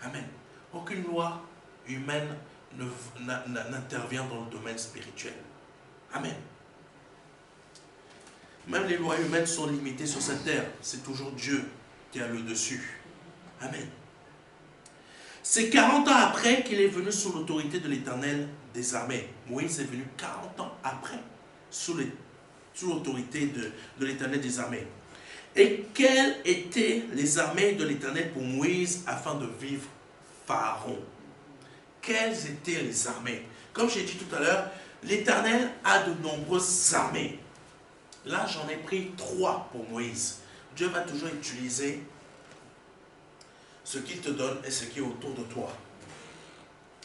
Amen. Aucune loi humaine n'intervient dans le domaine spirituel. Amen. Même les lois humaines sont limitées sur cette terre. C'est toujours Dieu qui a le dessus. Amen. C'est 40 ans après qu'il est venu sous l'autorité de l'Éternel des armées. Moïse est venu 40 ans après sous l'autorité de l'Éternel des armées. Et quelles étaient les armées de l'Éternel pour Moïse afin de vivre Pharaon? Quelles étaient les armées? Comme j'ai dit tout à l'heure, l'Éternel a de nombreuses armées. Là, j'en ai pris 3 pour Moïse. Dieu va toujours utiliser ce qu'il te donne et ce qui est autour de toi.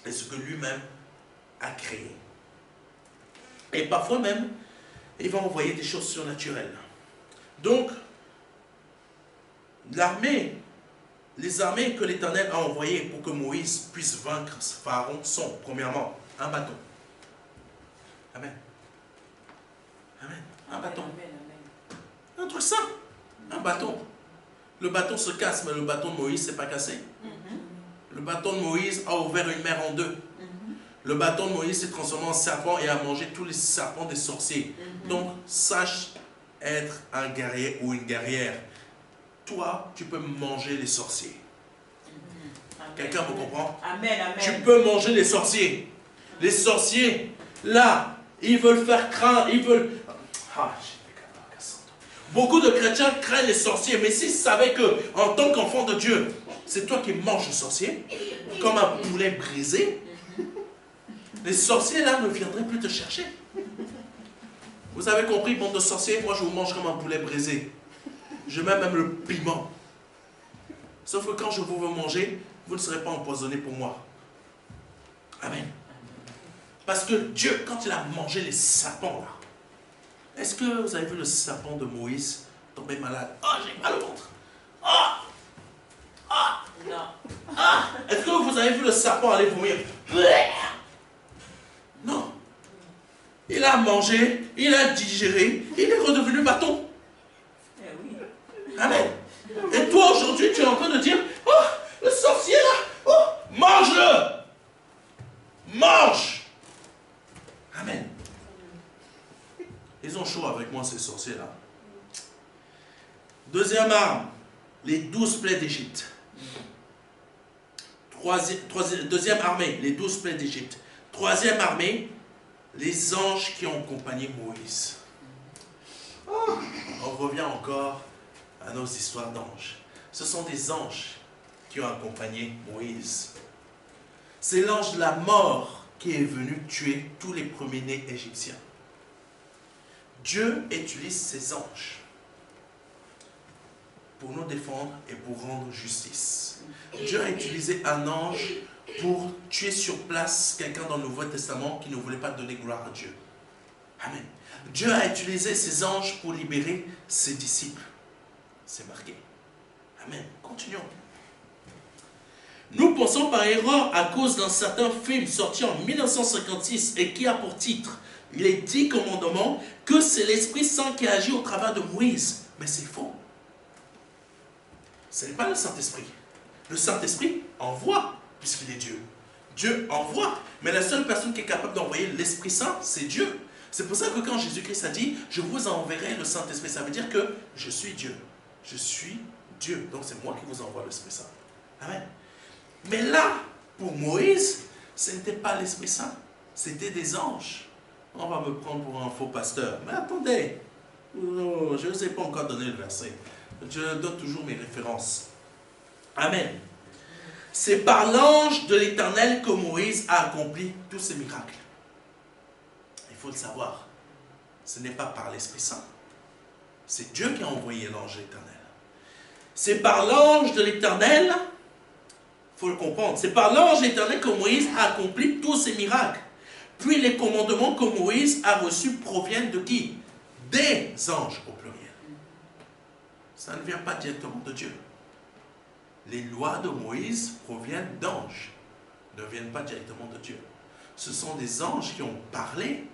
Et ce que lui-même a créé. Et parfois même, il va envoyer des choses surnaturelles. Donc, les armées que l'Éternel a envoyées pour que Moïse puisse vaincre Pharaon sont, premièrement, un bâton. Amen. Amen. Un bâton. Un truc simple. Un bâton. Le bâton se casse, mais le bâton de Moïse, c'est pas cassé. Le bâton de Moïse a ouvert une mer en 2. Le bâton de Moïse s'est transformé en serpent et a mangé tous les serpents des sorciers. Donc, sache être un guerrier ou une guerrière. Toi, tu peux manger les sorciers. Quelqu'un me comprend?
Amen, amen.
Tu peux manger les sorciers. Les sorciers, là, ils veulent faire craindre, ils veulent... Beaucoup de chrétiens craignent les sorciers, mais s'ils savaient que, en tant qu'enfant de Dieu, c'est toi qui manges le sorcier, comme un poulet brisé, les sorciers là ne viendraient plus te chercher. Vous avez compris, bande de sorciers, moi je vous mange comme un poulet brisé. Je mets même le piment. Sauf que quand je vous veux manger, vous ne serez pas empoisonné pour moi. Amen. Parce que Dieu, quand il a mangé les serpents là, est-ce que vous avez vu le serpent de Moïse tomber malade? Oh, j'ai mal au ventre.
Non.
Est-ce que vous avez vu le serpent aller vomir? Non. Il a mangé, il a digéré, il est redevenu bâton.
Eh oui.
Amen. Et toi aujourd'hui, tu es en train de dire, oh, le sorcier là, oh, mange-le. Mange. Amen. Ils ont chaud avec moi, ces sorciers-là. Deuxième arme, les 12 plaies d'Égypte. Deuxième armée, les 12 plaies d'Égypte. Troisième armée, les anges qui ont accompagné Moïse. Oh, on revient encore à nos histoires d'anges. Ce sont des anges qui ont accompagné Moïse. C'est l'ange de la mort qui est venu tuer tous les premiers-nés égyptiens. Dieu utilise ses anges pour nous défendre et pour rendre justice. Dieu a utilisé un ange pour tuer sur place quelqu'un dans le Nouveau Testament qui ne voulait pas donner gloire à Dieu. Amen. Dieu a utilisé ses anges pour libérer ses disciples. C'est marqué. Amen. Continuons. Nous pensons par erreur à cause d'un certain film sorti en 1956 et qui a pour titre les 10 commandements que c'est l'Esprit Saint qui agit au travers de Moïse. Mais c'est faux. Ce n'est pas le Saint-Esprit. Le Saint-Esprit envoie, puisqu'il est Dieu. Dieu envoie. Mais la seule personne qui est capable d'envoyer l'Esprit Saint, c'est Dieu. C'est pour ça que quand Jésus-Christ a dit « Je vous enverrai le Saint-Esprit », ça veut dire que je suis Dieu. Je suis Dieu. Donc c'est moi qui vous envoie l'Esprit Saint. Amen. Mais là, pour Moïse, ce n'était pas l'Esprit Saint. C'était des anges. On va me prendre pour un faux pasteur. Mais attendez, je ne vous ai pas encore donné le verset. Je donne toujours mes références. Amen. C'est par l'ange de l'Éternel que Moïse a accompli tous ces miracles. Il faut le savoir. Ce n'est pas par l'Esprit Saint. C'est Dieu qui a envoyé l'ange de l'Éternel. C'est par l'ange de l'Éternel, il faut le comprendre, c'est par l'ange de l'Éternel que Moïse a accompli tous ces miracles. Puis les commandements que Moïse a reçus proviennent de qui? Des anges au pluriel. Ça ne vient pas directement de Dieu. Les lois de Moïse proviennent d'anges, ne viennent pas directement de Dieu. Ce sont des anges qui ont parlé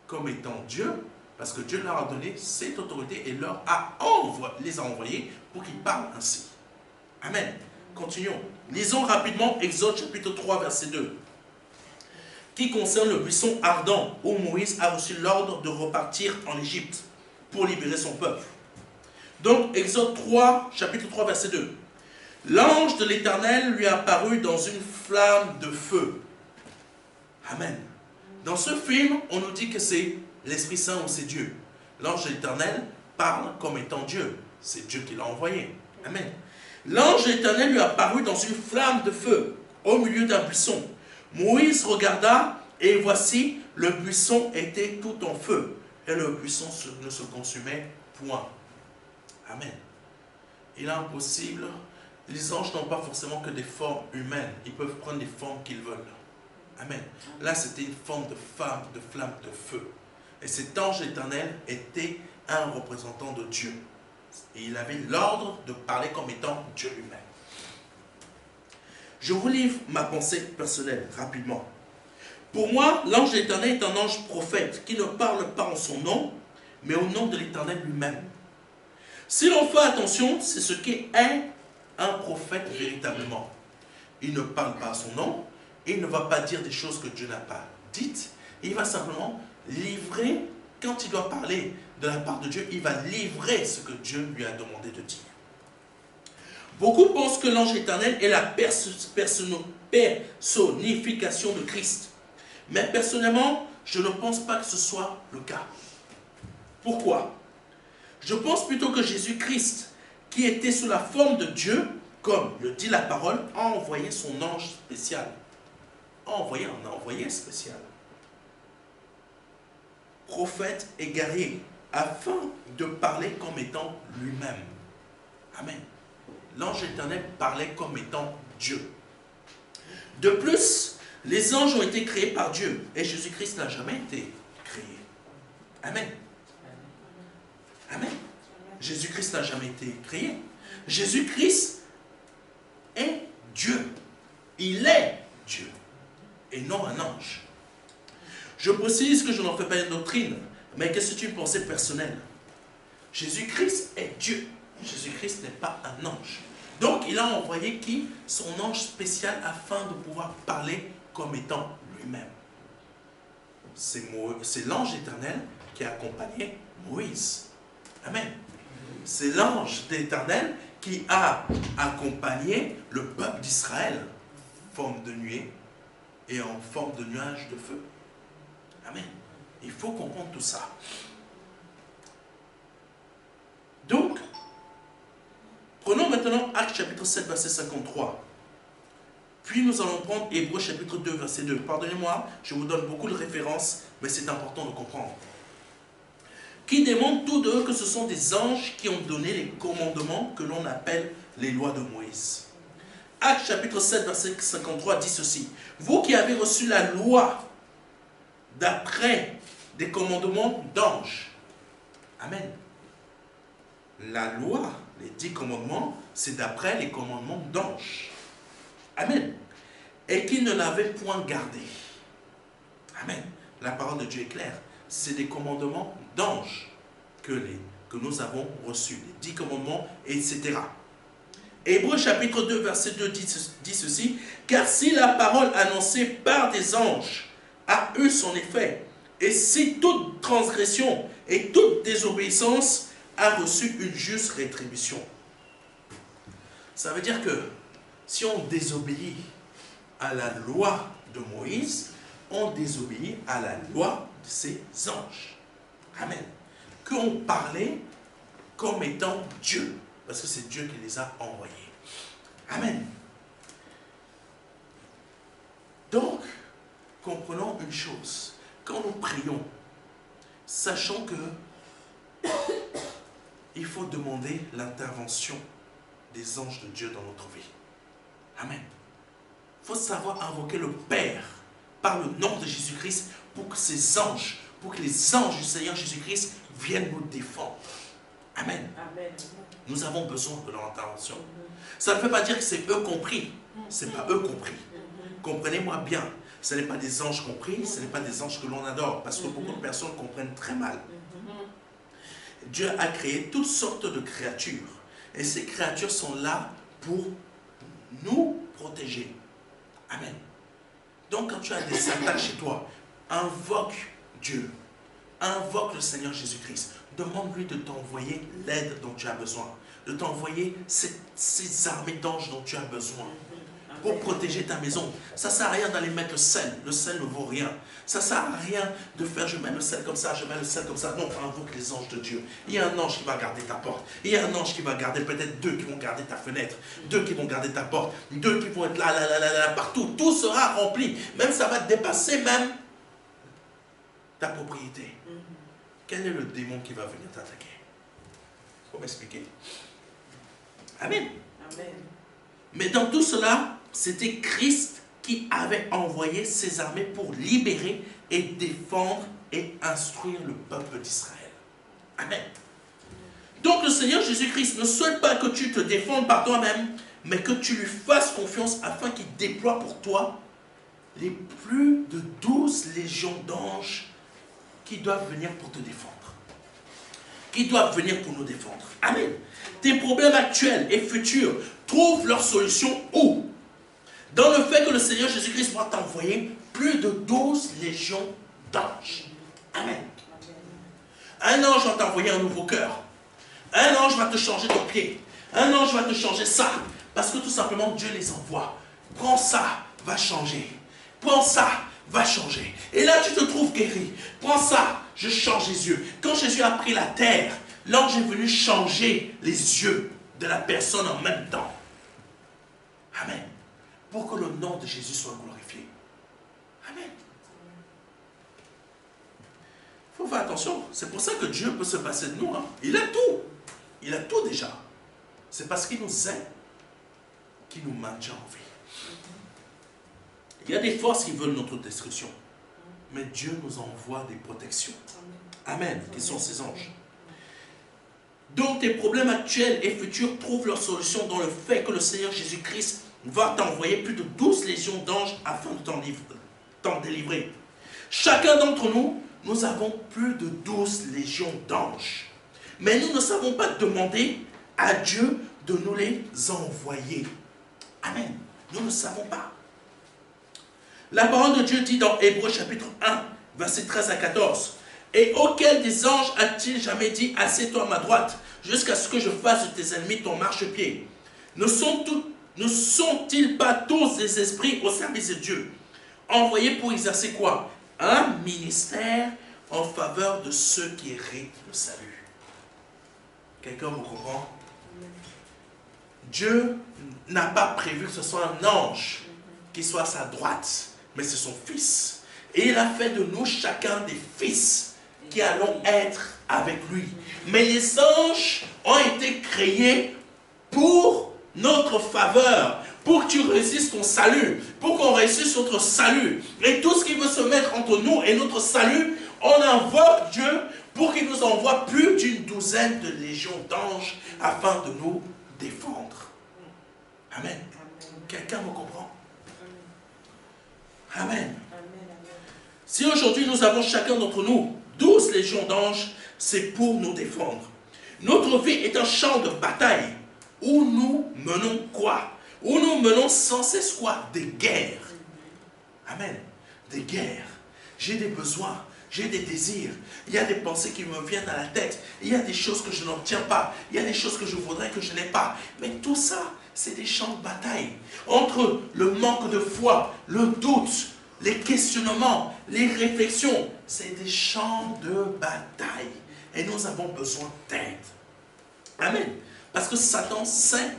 comme étant Dieu, parce que Dieu leur a donné cette autorité et les a envoyés pour qu'ils parlent ainsi. Amen. Continuons. Lisons rapidement Exode chapitre 3, verset 2, qui concerne le buisson ardent, où Moïse a reçu l'ordre de repartir en Égypte pour libérer son peuple. Donc, Exode 3, chapitre 3, verset 2. L'ange de l'Éternel lui apparut dans une flamme de feu. Amen. Dans ce film, on nous dit que c'est l'Esprit Saint ou c'est Dieu. L'ange de l'Éternel parle comme étant Dieu. C'est Dieu qui l'a envoyé. Amen. L'ange de l'Éternel lui apparut dans une flamme de feu, au milieu d'un buisson. Moïse regarda, et voici, le buisson était tout en feu, et le buisson ne se consumait point. Amen. Il est impossible. Les anges n'ont pas forcément que des formes humaines. Ils peuvent prendre les formes qu'ils veulent. Amen. Là, c'était une forme de flamme de feu. Et cet ange éternel était un représentant de Dieu. Et il avait l'ordre de parler comme étant Dieu lui-même. Je vous livre ma pensée personnelle rapidement. Pour moi, l'ange de l'Éternel est un ange prophète qui ne parle pas en son nom, mais au nom de l'Éternel lui-même. Si l'on fait attention, c'est ce qu'est un prophète véritablement. Il ne parle pas à son nom, et il ne va pas dire des choses que Dieu n'a pas dites. Il va simplement livrer, quand il doit parler de la part de Dieu, il va livrer ce que Dieu lui a demandé de dire. Beaucoup pensent que l'ange éternel est la personnification de Christ. Mais personnellement, je ne pense pas que ce soit le cas. Pourquoi? Je pense plutôt que Jésus-Christ, qui était sous la forme de Dieu, comme le dit la parole, a envoyé son ange spécial. A envoyé un envoyé spécial. Prophète et guerrier, afin de parler comme étant lui-même. Amen. L'ange éternel parlait comme étant Dieu. De plus, les anges ont été créés par Dieu, et Jésus-Christ n'a jamais été créé. Amen. Amen. Jésus-Christ n'a jamais été créé. Jésus-Christ est Dieu. Il est Dieu, et non un ange. Je précise que je n'en fais pas une doctrine, mais que c'est une pensée personnelle. Jésus-Christ est Dieu. Jésus-Christ n'est pas un ange. Donc, il a envoyé qui? Son ange spécial afin de pouvoir parler comme étant lui-même. C'est l'ange éternel qui a accompagné Moïse. Amen. C'est l'ange éternel qui a accompagné le peuple d'Israël en forme de nuée et en forme de nuage de feu. Amen. Il faut comprendre tout ça. Donc, prenons maintenant Actes chapitre 7, verset 53. Puis nous allons prendre Hébreux chapitre 2, verset 2. Pardonnez-moi, je vous donne beaucoup de références, mais c'est important de comprendre. Qui démontrent tous deux que ce sont des anges qui ont donné les commandements que l'on appelle les lois de Moïse. Actes chapitre 7, verset 53 dit ceci. Vous qui avez reçu la loi d'après des commandements d'anges. Amen. La loi, les 10 commandements, c'est d'après les commandements d'anges. Amen. Et qui ne l'avaient point gardé. Amen. La parole de Dieu est claire. C'est des commandements d'anges que nous avons reçus. Les 10 commandements, etc. Hébreux chapitre 2, verset 2 dit ceci. Car si la parole annoncée par des anges a eu son effet, et si toute transgression et toute désobéissance a reçu une juste rétribution. Ça veut dire que si on désobéit à la loi de Moïse, on désobéit à la loi de ses anges. Amen. Qu'on parlait comme étant Dieu, parce que c'est Dieu qui les a envoyés. Amen. Donc, comprenons une chose. Quand nous prions, sachons que il faut demander l'intervention des anges de Dieu dans notre vie. Amen. Il faut savoir invoquer le Père par le nom de Jésus-Christ pour que ces anges, pour que les anges du Seigneur Jésus-Christ viennent nous défendre. Amen.
Amen.
Nous avons besoin de leur intervention. Ça ne veut pas dire que c'est eux compris. Ce n'est pas eux compris. Comprenez-moi bien. Ce n'est pas des anges compris, ce n'est pas des anges que l'on adore. Parce que beaucoup de personnes comprennent très mal. Dieu a créé toutes sortes de créatures. Et ces créatures sont là pour nous protéger. Amen. Donc quand tu as des attaques chez toi, invoque Dieu. Invoque le Seigneur Jésus-Christ. Demande-lui de t'envoyer l'aide dont tu as besoin. De t'envoyer ces armées d'anges dont tu as besoin. Pour protéger ta maison. Ça ne sert à rien d'aller mettre le sel. Le sel ne vaut rien. Ça ne sert à rien de faire je mets le sel comme ça, je mets le sel comme ça. Non, invoque les anges de Dieu. Il y a un ange qui va garder ta porte. Il y a un ange qui va garder, peut-être 2 qui vont garder ta fenêtre. 2 qui vont garder ta porte. 2 qui vont être là, partout. Tout sera rempli. Même ça va dépasser même ta propriété. Quel est le démon qui va venir t'attaquer? Il faut m'expliquer. Amen.
Amen.
Mais dans tout cela, c'était Christ qui avait envoyé ses armées pour libérer et défendre et instruire le peuple d'Israël. Amen. Donc le Seigneur Jésus-Christ ne souhaite pas que tu te défendes par toi-même, mais que tu lui fasses confiance afin qu'il déploie pour toi les plus de 12 légions d'anges qui doivent venir pour te défendre. Qui doivent venir pour nous défendre. Amen. Tes problèmes actuels et futurs trouvent leur solution où? Dans le fait que le Seigneur Jésus-Christ va t'envoyer plus de 12 légions d'anges. Amen. Un ange va t'envoyer un nouveau cœur. Un ange va te changer ton pied. Un ange va te changer ça. Parce que tout simplement, Dieu les envoie. Prends ça, va changer. Prends ça, va changer. Et là, tu te trouves guéri. Prends ça, je change les yeux. Quand Jésus a pris la terre, l'ange est venu changer les yeux de la personne en même temps. Amen. Pour que le nom de Jésus soit glorifié. Amen. Il faut faire attention. C'est pour ça que Dieu peut se passer de nous. Hein. Il a tout. Il a tout déjà. C'est parce qu'il nous aime qu'il nous maintient en vie. Il y a des forces qui veulent notre destruction. Mais Dieu nous envoie des protections. Amen. Qui sont ces anges. Donc tes problèmes actuels et futurs trouvent leur solution dans le fait que le Seigneur Jésus-Christ va t'envoyer plus de 12 légions d'anges afin de t'en délivrer. Chacun d'entre nous, nous avons plus de 12 légions d'anges. Mais nous ne savons pas demander à Dieu de nous les envoyer. Amen. Nous ne savons pas. La parole de Dieu dit dans Hébreux chapitre 1, versets 13 à 14. Et auquel des anges a-t-il jamais dit, assieds-toi à ma droite, jusqu'à ce que je fasse de tes ennemis ton marchepied? Ne sont-ils pas tous des esprits au service de Dieu, envoyés pour exercer quoi? un ministère en faveur de ceux qui héritent le salut. Quelqu'un me comprend? Dieu n'a pas prévu que ce soit un ange qui soit à sa droite, mais c'est son fils. Et il a fait de nous chacun des fils qui allons être avec lui. Mais les anges ont été créés pour notre faveur, pour que tu réussisses ton salut, pour qu'on réussisse notre salut. Et tout ce qui veut se mettre entre nous et notre salut, on invoque Dieu pour qu'il nous envoie plus d'une douzaine de légions d'anges afin de nous défendre. Amen. Quelqu'un me comprend? Amen. Si aujourd'hui nous avons chacun d'entre nous 12 légions d'anges, c'est pour nous défendre. Notre vie est un champ de bataille où nous menons quoi? Où nous menons sans cesse quoi? Des guerres. Amen. Des guerres. J'ai des besoins, j'ai des désirs. Il y a des pensées qui me viennent à la tête. Il y a des choses que je n'obtiens pas. Il y a des choses que je voudrais que je n'ai pas. Mais tout ça, c'est des champs de bataille. Entre le manque de foi, le doute, les questionnements, les réflexions, c'est des champs de bataille. Et nous avons besoin d'aide. Amen. Parce que Satan sait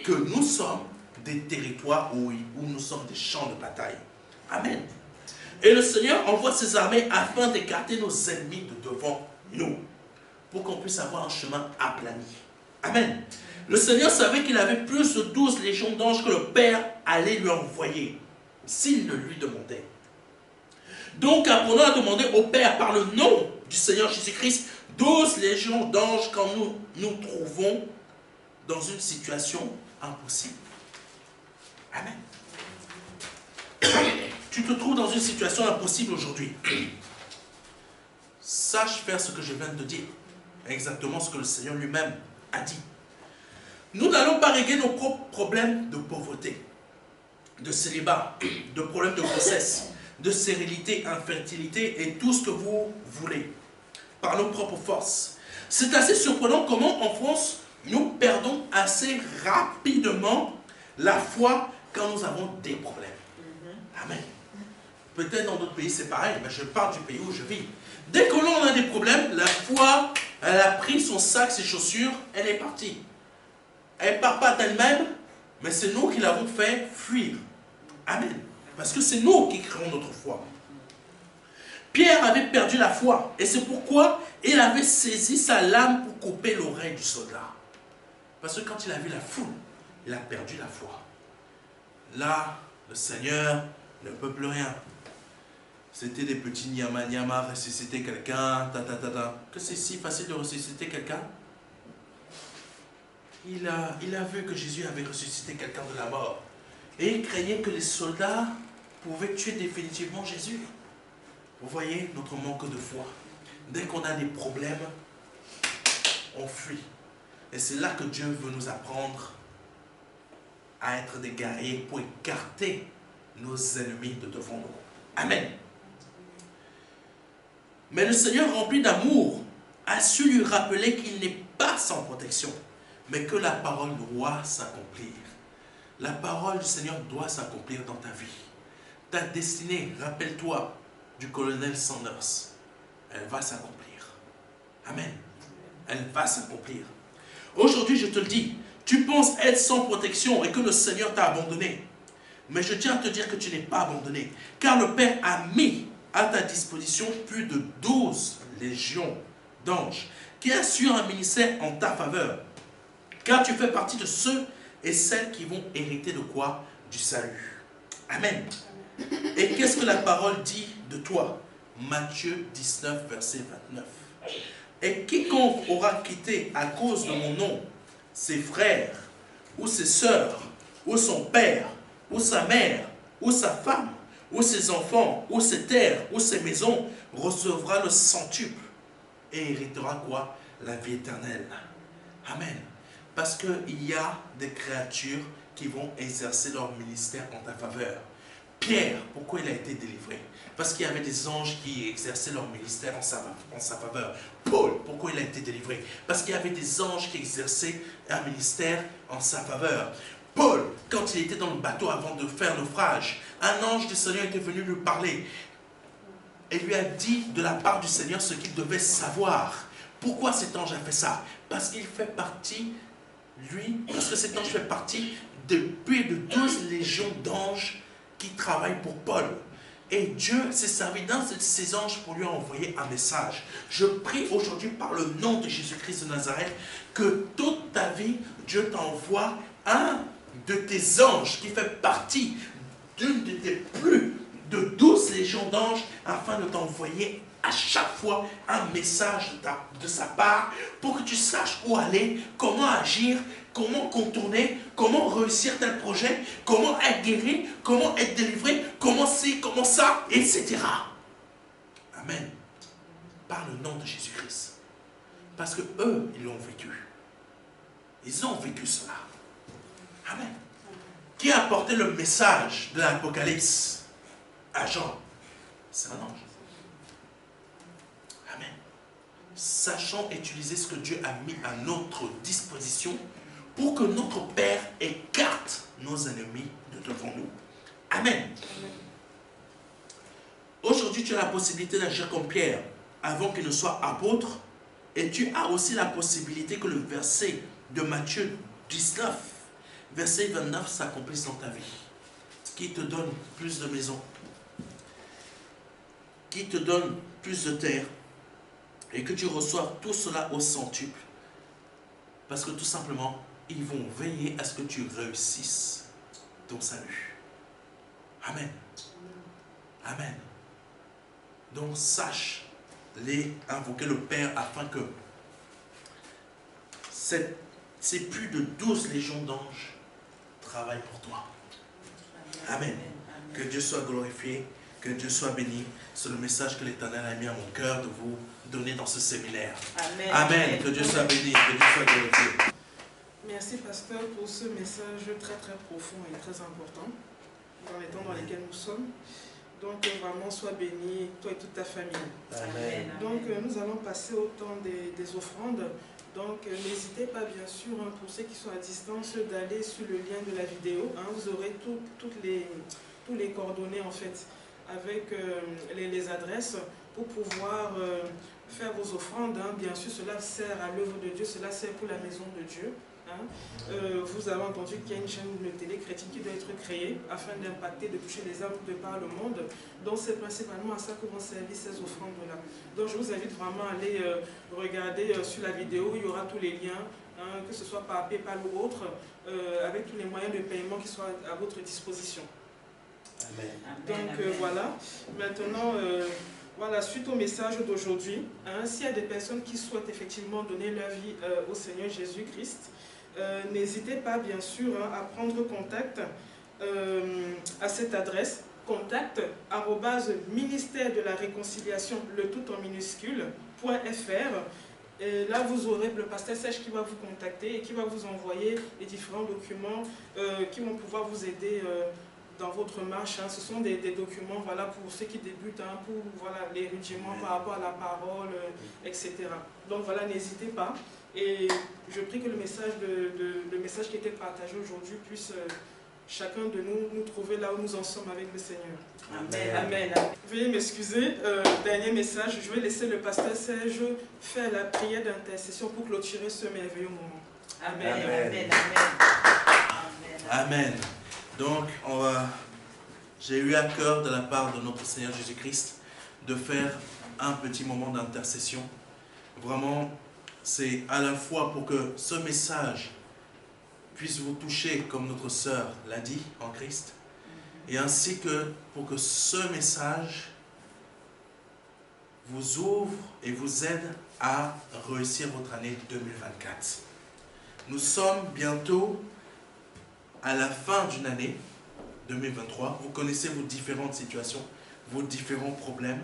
que nous sommes des territoires où nous sommes des champs de bataille. Amen. Et le Seigneur envoie ses armées afin d'écarter nos ennemis de devant nous, pour qu'on puisse avoir un chemin aplani. Amen. Le Seigneur savait qu'il avait plus de 12 légions d'anges que le Père allait lui envoyer, s'il le lui demandait. Donc apprenons à demander au Père par le nom du Seigneur Jésus-Christ 12 légions d'anges quand nous nous trouvons dans une situation impossible. Amen. Tu te trouves dans une situation impossible aujourd'hui. Sache faire ce que je viens de te dire. Exactement ce que le Seigneur lui-même a dit. Nous n'allons pas régler nos propres problèmes de pauvreté, de célibat, de problèmes de grossesse, de stérilité, infertilité et tout ce que vous voulez, par nos propres forces. C'est assez surprenant comment en France, nous perdons assez rapidement la foi quand nous avons des problèmes. Amen. Peut-être dans d'autres pays c'est pareil, mais je parle du pays où je vis. Dès que l'on a des problèmes, la foi, elle a pris son sac, ses chaussures, elle est partie. Elle ne part pas d'elle-même, mais c'est nous qui l'avons fait fuir. Amen. Parce que c'est nous qui créons notre foi. Pierre avait perdu la foi, et c'est pourquoi il avait saisi sa lame pour couper l'oreille du soldat. Parce que quand il a vu la foule, il a perdu la foi. Là, le Seigneur ne peut plus rien. C'était des petits nyama, ressusciter quelqu'un, Que c'est si facile de ressusciter quelqu'un? Il a vu que Jésus avait ressuscité quelqu'un de la mort. Et il craignait que les soldats pouvaient tuer définitivement Jésus. Vous voyez notre manque de foi. Dès qu'on a des problèmes, on fuit. Et c'est là que Dieu veut nous apprendre à être des guerriers pour écarter nos ennemis de devant nous. Amen. Mais le Seigneur, rempli d'amour, a su lui rappeler qu'il n'est pas sans protection, mais que la parole doit s'accomplir. La parole du Seigneur doit s'accomplir dans ta vie. Ta destinée, rappelle-toi du colonel Sanders, elle va s'accomplir. Amen. Elle va s'accomplir. Aujourd'hui, je te le dis, tu penses être sans protection et que le Seigneur t'a abandonné. Mais je tiens à te dire que tu n'es pas abandonné, car le Père a mis à ta disposition plus de 12 légions d'anges qui assurent un ministère en ta faveur. Car tu fais partie de ceux et celles qui vont hériter de quoi? Du salut. Amen. Et qu'est-ce que la parole dit de toi? Matthieu 19, verset 29. Et quiconque aura quitté à cause de mon nom ses frères, ou ses sœurs, ou son père, ou sa mère, ou sa femme, ou ses enfants, ou ses terres, ou ses maisons, recevra le centuple et héritera quoi? La vie éternelle. Amen. Parce qu'il y a des créatures qui vont exercer leur ministère en ta faveur. Pierre, pourquoi il a été délivré? Parce qu'il y avait des anges qui exerçaient leur ministère en sa faveur. Paul, pourquoi il a été délivré? Parce qu'il y avait des anges qui exerçaient un ministère en sa faveur. Paul, quand il était dans le bateau avant de faire naufrage, un ange du Seigneur était venu lui parler. et lui a dit de la part du Seigneur ce qu'il devait savoir. Pourquoi cet ange a fait ça? Parce qu'il fait partie, parce que cet ange fait partie de plus de 12 légions d'anges qui travaillent pour Paul. Et Dieu s'est servi d'un de ces anges pour lui envoyer un message. Je prie aujourd'hui par le nom de Jésus-Christ de Nazareth que toute ta vie, Dieu t'envoie un de tes anges qui fait partie d'une de tes plus de 12 légions d'anges afin de t'envoyer à chaque fois un message de sa part pour que tu saches où aller, comment agir, comment contourner, comment réussir tel projet, comment être guéri, comment être délivré, comment ci, comment ça, etc. Amen. Par le nom de Jésus-Christ. Parce que eux, ils l'ont vécu. Ils ont vécu cela. Amen. Qui a apporté le message de l'Apocalypse à Jean? C'est un ange. Amen. Sachons utiliser ce que Dieu a mis à notre disposition pour que notre Père écarte nos ennemis de devant nous. Amen. Aujourd'hui, tu as la possibilité d'agir comme Pierre avant qu'il ne soit apôtre. Et tu as aussi la possibilité que le verset de Matthieu 19, verset 29, s'accomplisse dans ta vie. Qui te donne plus de maisons, qui te donne plus de terre, et que tu reçoives tout cela au centuple. Parce que tout simplement, ils vont veiller à ce que tu réussisses ton salut. Amen. Amen. Donc sache les invoquer le Père afin que ces plus de 12 légions d'anges travaillent pour toi. Amen. Que Dieu soit glorifié, que Dieu soit béni. C'est le message que l'Éternel a mis à mon cœur de vous donner dans ce séminaire.
Amen.
Amen. Que Dieu soit béni, que Dieu soit glorifié.
Merci, pasteur, pour ce message très très profond et très important dans les temps dans lesquels nous sommes. Donc vraiment, sois béni, toi et toute ta famille.
Amen.
Donc nous allons passer au temps des offrandes. Donc n'hésitez pas bien sûr, pour ceux qui sont à distance, d'aller sur le lien de la vidéo. Vous aurez tous les coordonnées en fait, avec les adresses pour pouvoir faire vos offrandes. Bien sûr, cela sert à l'œuvre de Dieu, cela sert pour la maison de Dieu. Vous avez entendu qu'il y a une chaîne de télé chrétienne qui doit être créée afin d'impacter, de toucher les âmes de par le monde. Donc c'est principalement à ça que vont servir ces offrandes-là. Donc je vous invite vraiment à aller regarder sur la vidéo, il y aura tous les liens, que ce soit par PayPal ou autre, avec tous les moyens de paiement qui soient à votre disposition.
Amen.
Donc voilà, maintenant, voilà, suite au message d'aujourd'hui, s'il y a des personnes qui souhaitent effectivement donner leur vie au Seigneur Jésus-Christ, n'hésitez pas bien sûr à prendre contact à cette adresse, contact@ministère de la réconciliation, le tout en minuscule, .fr. Et là, vous aurez le pasteur Serge qui va vous contacter et qui va vous envoyer les différents documents qui vont pouvoir vous aider dans votre marche. Ce sont des documents, voilà, pour ceux qui débutent, pour voilà, les rudiments par rapport à la parole, etc. Donc voilà, n'hésitez pas. Et je prie que le message qui était partagé aujourd'hui puisse chacun de nous trouver là où nous en sommes avec le Seigneur.
Amen.
Amen. Veuillez m'excuser, dernier message, je vais laisser le pasteur Serge faire la prière d'intercession pour clôturer ce merveilleux moment.
Amen.
Amen.
Amen. Amen.
Amen. Donc, j'ai eu à cœur de la part de notre Seigneur Jésus-Christ de faire un petit moment d'intercession. Vraiment, c'est à la fois pour que ce message puisse vous toucher comme notre sœur l'a dit en Christ, et ainsi que pour que ce message vous ouvre et vous aide à réussir votre année 2024. Nous sommes bientôt à la fin d'une année 2023. Vous connaissez vos différentes situations, vos différents problèmes.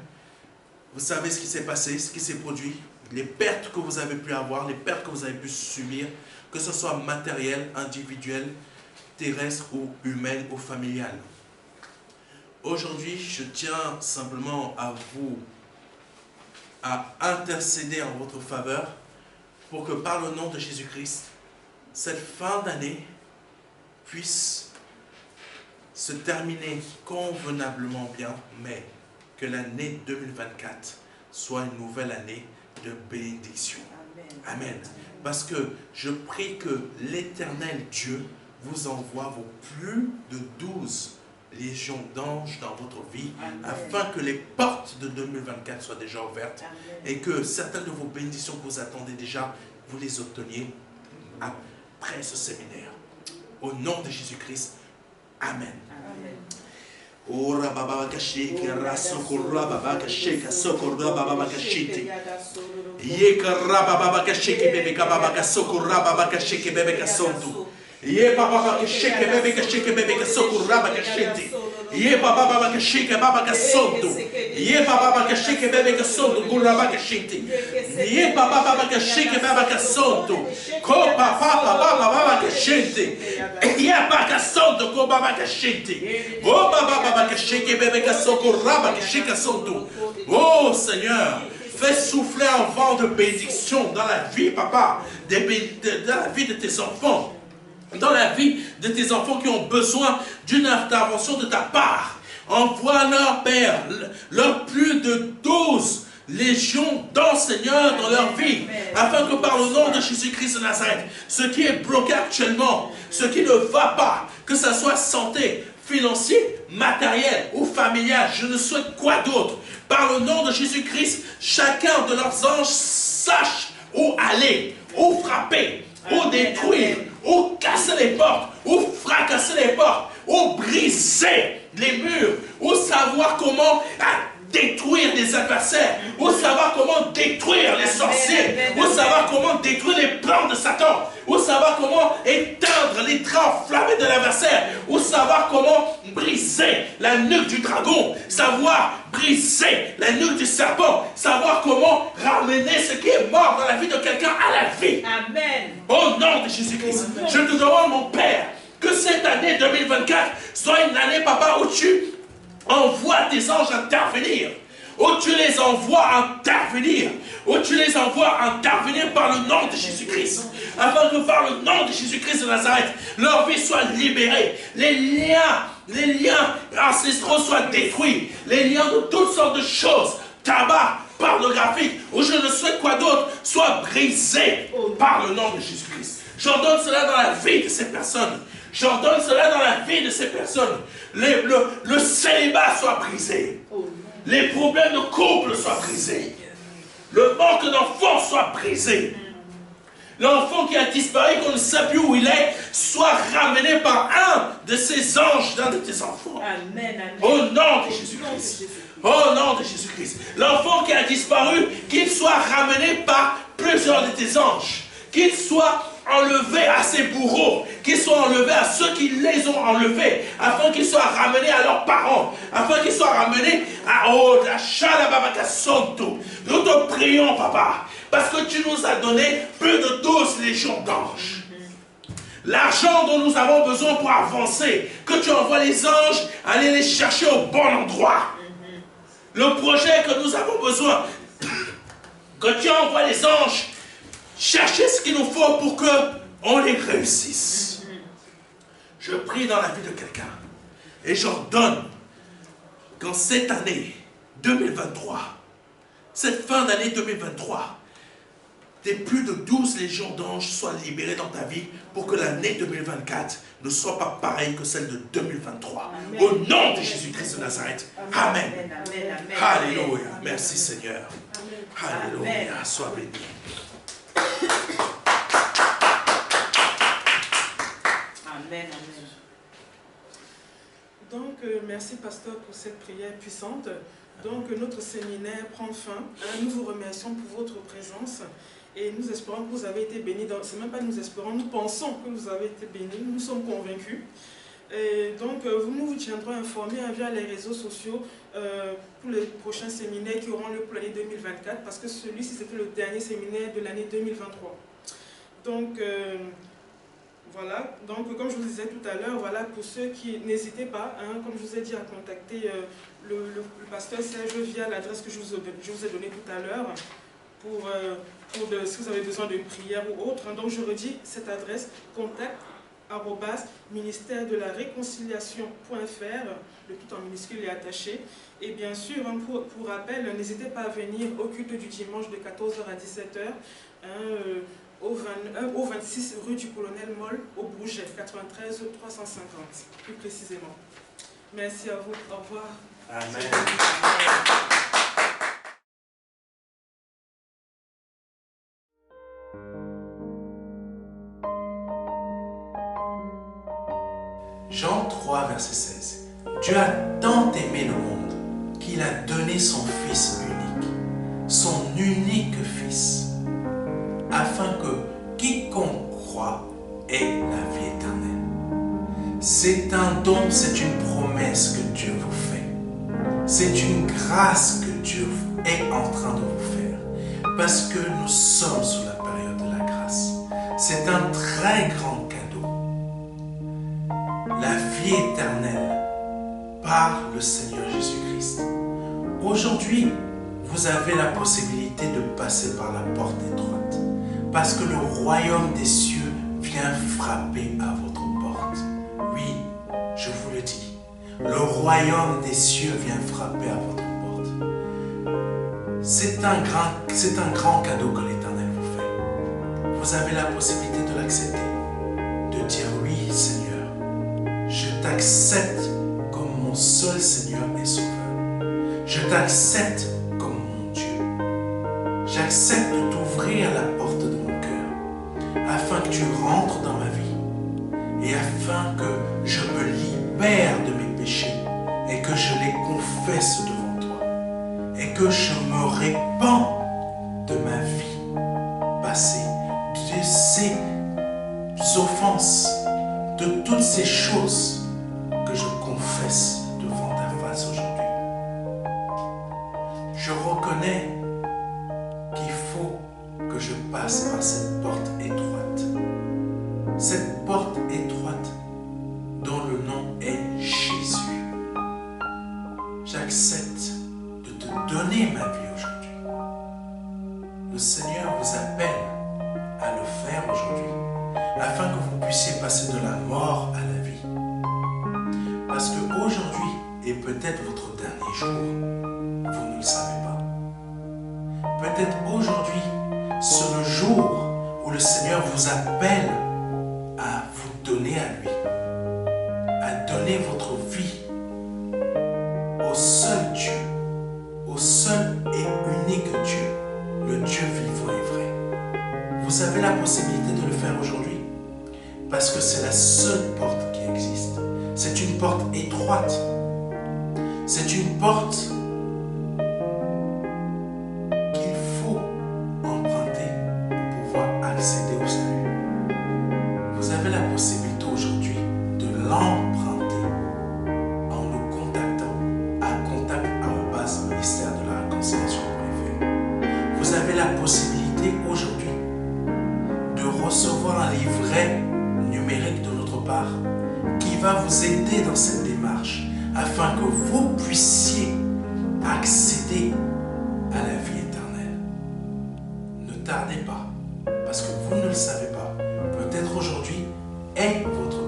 Vous savez ce qui s'est passé, ce qui s'est produit, les pertes que vous avez pu avoir, les pertes que vous avez pu subir, que ce soit matériel, individuel, terrestre ou humaine ou familiale. Aujourd'hui, je tiens simplement à intercéder en votre faveur pour que par le nom de Jésus-Christ, cette fin d'année puisse se terminer convenablement bien, mais que l'année 2024 soit une nouvelle année de bénédiction. Amen. Parce que je prie que l'Éternel Dieu vous envoie vos plus de 12 légions d'anges dans votre vie, afin que les portes de 2024 soient déjà ouvertes et que certaines de vos bénédictions que vous attendez déjà, vous les obteniez après ce séminaire. Au nom de Jésus-Christ, Amen. Ora baba kashike rasokora baba kashika sokora baba kashite. Ye karaba baba kashike bebe baba kasokora baba kashike bebe kasonto. Ye baba kashike bebe kasokora baba kashite. Ye baba kashike baba kasonto. Ye baba kashike bebe kasonto gura baba kashite. Ye baba kashike baba kasonto. Ko baba kashite. Ye baba kasonto ko baba kashite. Oh baba kashike bebe kasokora baba kashika sonto. Oh Seigneur, fais souffler un vent de bénédiction dans la vie, papa, dans la vie de tes enfants. Dans la vie de tes enfants qui ont besoin d'une intervention de ta part. Envoie leur Père, leur plus de 12 légions d'enseigneurs dans leur vie, afin que par le nom de Jésus-Christ de Nazareth, ce qui est bloqué actuellement, ce qui ne va pas, que ce soit santé, financier, matériel ou familial, je ne souhaite quoi d'autre. Par le nom de Jésus-Christ, chacun de leurs anges sache où aller, où frapper, où détruire, ou casser les portes, ou fracasser les portes, ou briser les murs, ou savoir comment détruire les adversaires, ou savoir comment détruire les sorciers, ou savoir comment détruire les plans de Satan, ou savoir comment éteindre les trains enflammés de l'adversaire, ou savoir comment briser la nuque du dragon, savoir briser la nuque du serpent, savoir comment ramener ce qui est mort dans la vie de quelqu'un à la vie.
Amen.
Au nom de Jésus-Christ, je te demande, mon Père, que cette année 2024 soit une année, papa, où tu envoies tes anges intervenir, où tu les envoies intervenir, où tu les envoies intervenir par le nom de Jésus-Christ, afin que par le nom de Jésus-Christ de Nazareth, leur vie soit libérée, les liens ancestraux soient détruits, les liens de toutes sortes de choses, tabac, pornographique, ou je ne sais quoi d'autre, soient brisés par le nom de Jésus-Christ. J'ordonne cela dans la vie de ces personnes. J'ordonne cela dans la vie de ces personnes. Le célibat soit brisé. Les problèmes de couple soient brisés. Le manque d'enfants soit brisé. L'enfant qui a disparu, qu'on ne sait plus où il est, soit ramené par un de ces anges, d'un de tes enfants.
Amen, amen.
Au nom de Jésus-Christ. Au nom de Jésus-Christ. L'enfant qui a disparu, qu'il soit ramené par plusieurs de tes anges. Qu'il soit enlevé à ses bourreaux, qu'ils soient enlevés à ceux qui les ont enlevés, afin qu'ils soient ramenés à leurs parents, afin qu'ils soient ramenés à la Shalababaka Santo. Nous te prions, papa, parce que tu nous as donné plus de 12 légions d'anges. L'argent dont nous avons besoin pour avancer, que tu envoies les anges aller les chercher au bon endroit. Le projet que nous avons besoin, que tu envoies les anges chercher ce qu'il nous faut pour qu'on les réussisse. Je prie dans la vie de quelqu'un et j'ordonne qu'en cette année 2023, cette fin d'année 2023, tes plus de 12 légions d'anges soient libérées dans ta vie pour que l'année 2024 ne soit pas pareille que celle de 2023. Amen. Au nom de Jésus-Christ de Nazareth. Amen. Amen. Amen. Alléluia. Amen. Merci Seigneur. Amen. Alléluia. Amen. Sois béni.
Amen.
Donc, merci pasteur pour cette prière puissante. Donc, notre séminaire prend fin. Nous vous remercions pour votre présence et nous espérons que vous avez été bénis. Ce n'est même pas nous espérons, nous pensons que vous avez été bénis. Nous sommes convaincus. Et donc, nous vous tiendrons informés via les réseaux sociaux pour les prochains séminaires qui auront lieu pour l'année 2024, parce que celui-ci, c'était le dernier séminaire de l'année 2023. Donc, voilà. Donc, comme je vous disais tout à l'heure, voilà, pour ceux qui n'hésitez pas, comme je vous ai dit, à contacter le pasteur Serge via l'adresse que je vous ai donnée tout à l'heure, si vous avez besoin de prière ou autre. Donc, je redis cette adresse, contact@ ministère de la réconciliation.fr, le tout en minuscule et attaché. Et bien sûr, pour rappel, n'hésitez pas à venir au culte du dimanche de 14h à 17h, au 26 rue du Colonel Moll, au Bourget, 93 350, plus précisément. Merci à vous. Au revoir.
Amen. Jean 3, verset 16. Dieu a tant aimé le monde qu'il a donné son Fils unique Fils, afin que quiconque croit ait la vie éternelle. C'est un don, c'est une promesse que Dieu vous fait. C'est une grâce que Dieu est en train de vous faire, parce que nous sommes sous la période de la grâce. C'est un très grand cadeau. La vie éternelle par le Seigneur Jésus-Christ. Aujourd'hui, vous avez la possibilité de passer par la porte étroite, parce que le royaume des cieux vient frapper à votre porte. Oui, je vous le dis, le royaume des cieux vient frapper à votre porte. C'est un grand cadeau que l'Éternel vous fait. Vous avez la possibilité de l'accepter, de dire oui, Seigneur, je t'accepte comme mon seul Seigneur et Sauveur. Je t'accepte comme mon Dieu. J'accepte de t'ouvrir la porte de mon cœur afin que tu rentres dans ma vie et afin que je me libère de mes péchés et que je les confesse devant toi et que je me répands de ma vie passée, de ces offenses, de toutes ces choses que je confesse devant ta face aujourd'hui. Je reconnais qu'il faut que je passe par cette porte étroite. Cette porte étroite dont le nom est Jésus. J'accepte de te donner ma vie aujourd'hui. Le Seigneur vous appelle à le faire aujourd'hui, afin que vous puissiez passer de la mort à la vie. Parce qu'aujourd'hui est peut-être votre dernier jour, vous ne le savez pas. Peut-être aujourd'hui, c'est le jour où le Seigneur vous appelle à vous donner à lui, à donner votre vie au seul Dieu, au seul et unique Dieu, le Dieu vivant et vrai. Vous avez la possibilité de le faire aujourd'hui, parce que c'est la seule porte qui existe. C'est une porte étroite. C'est une porte qu'il faut emprunter pour pouvoir accéder au salut. Vous avez la possibilité aujourd'hui de l'emprunter en nous contactant à contact@ministère de la réconciliation.fr. Vous avez la possibilité aujourd'hui de recevoir un livret numérique de notre part qui va vous aider dans cette démarche afin que vous puissiez accéder à la vie éternelle. Ne tardez pas, parce que vous ne le savez pas. Peut-être aujourd'hui est votre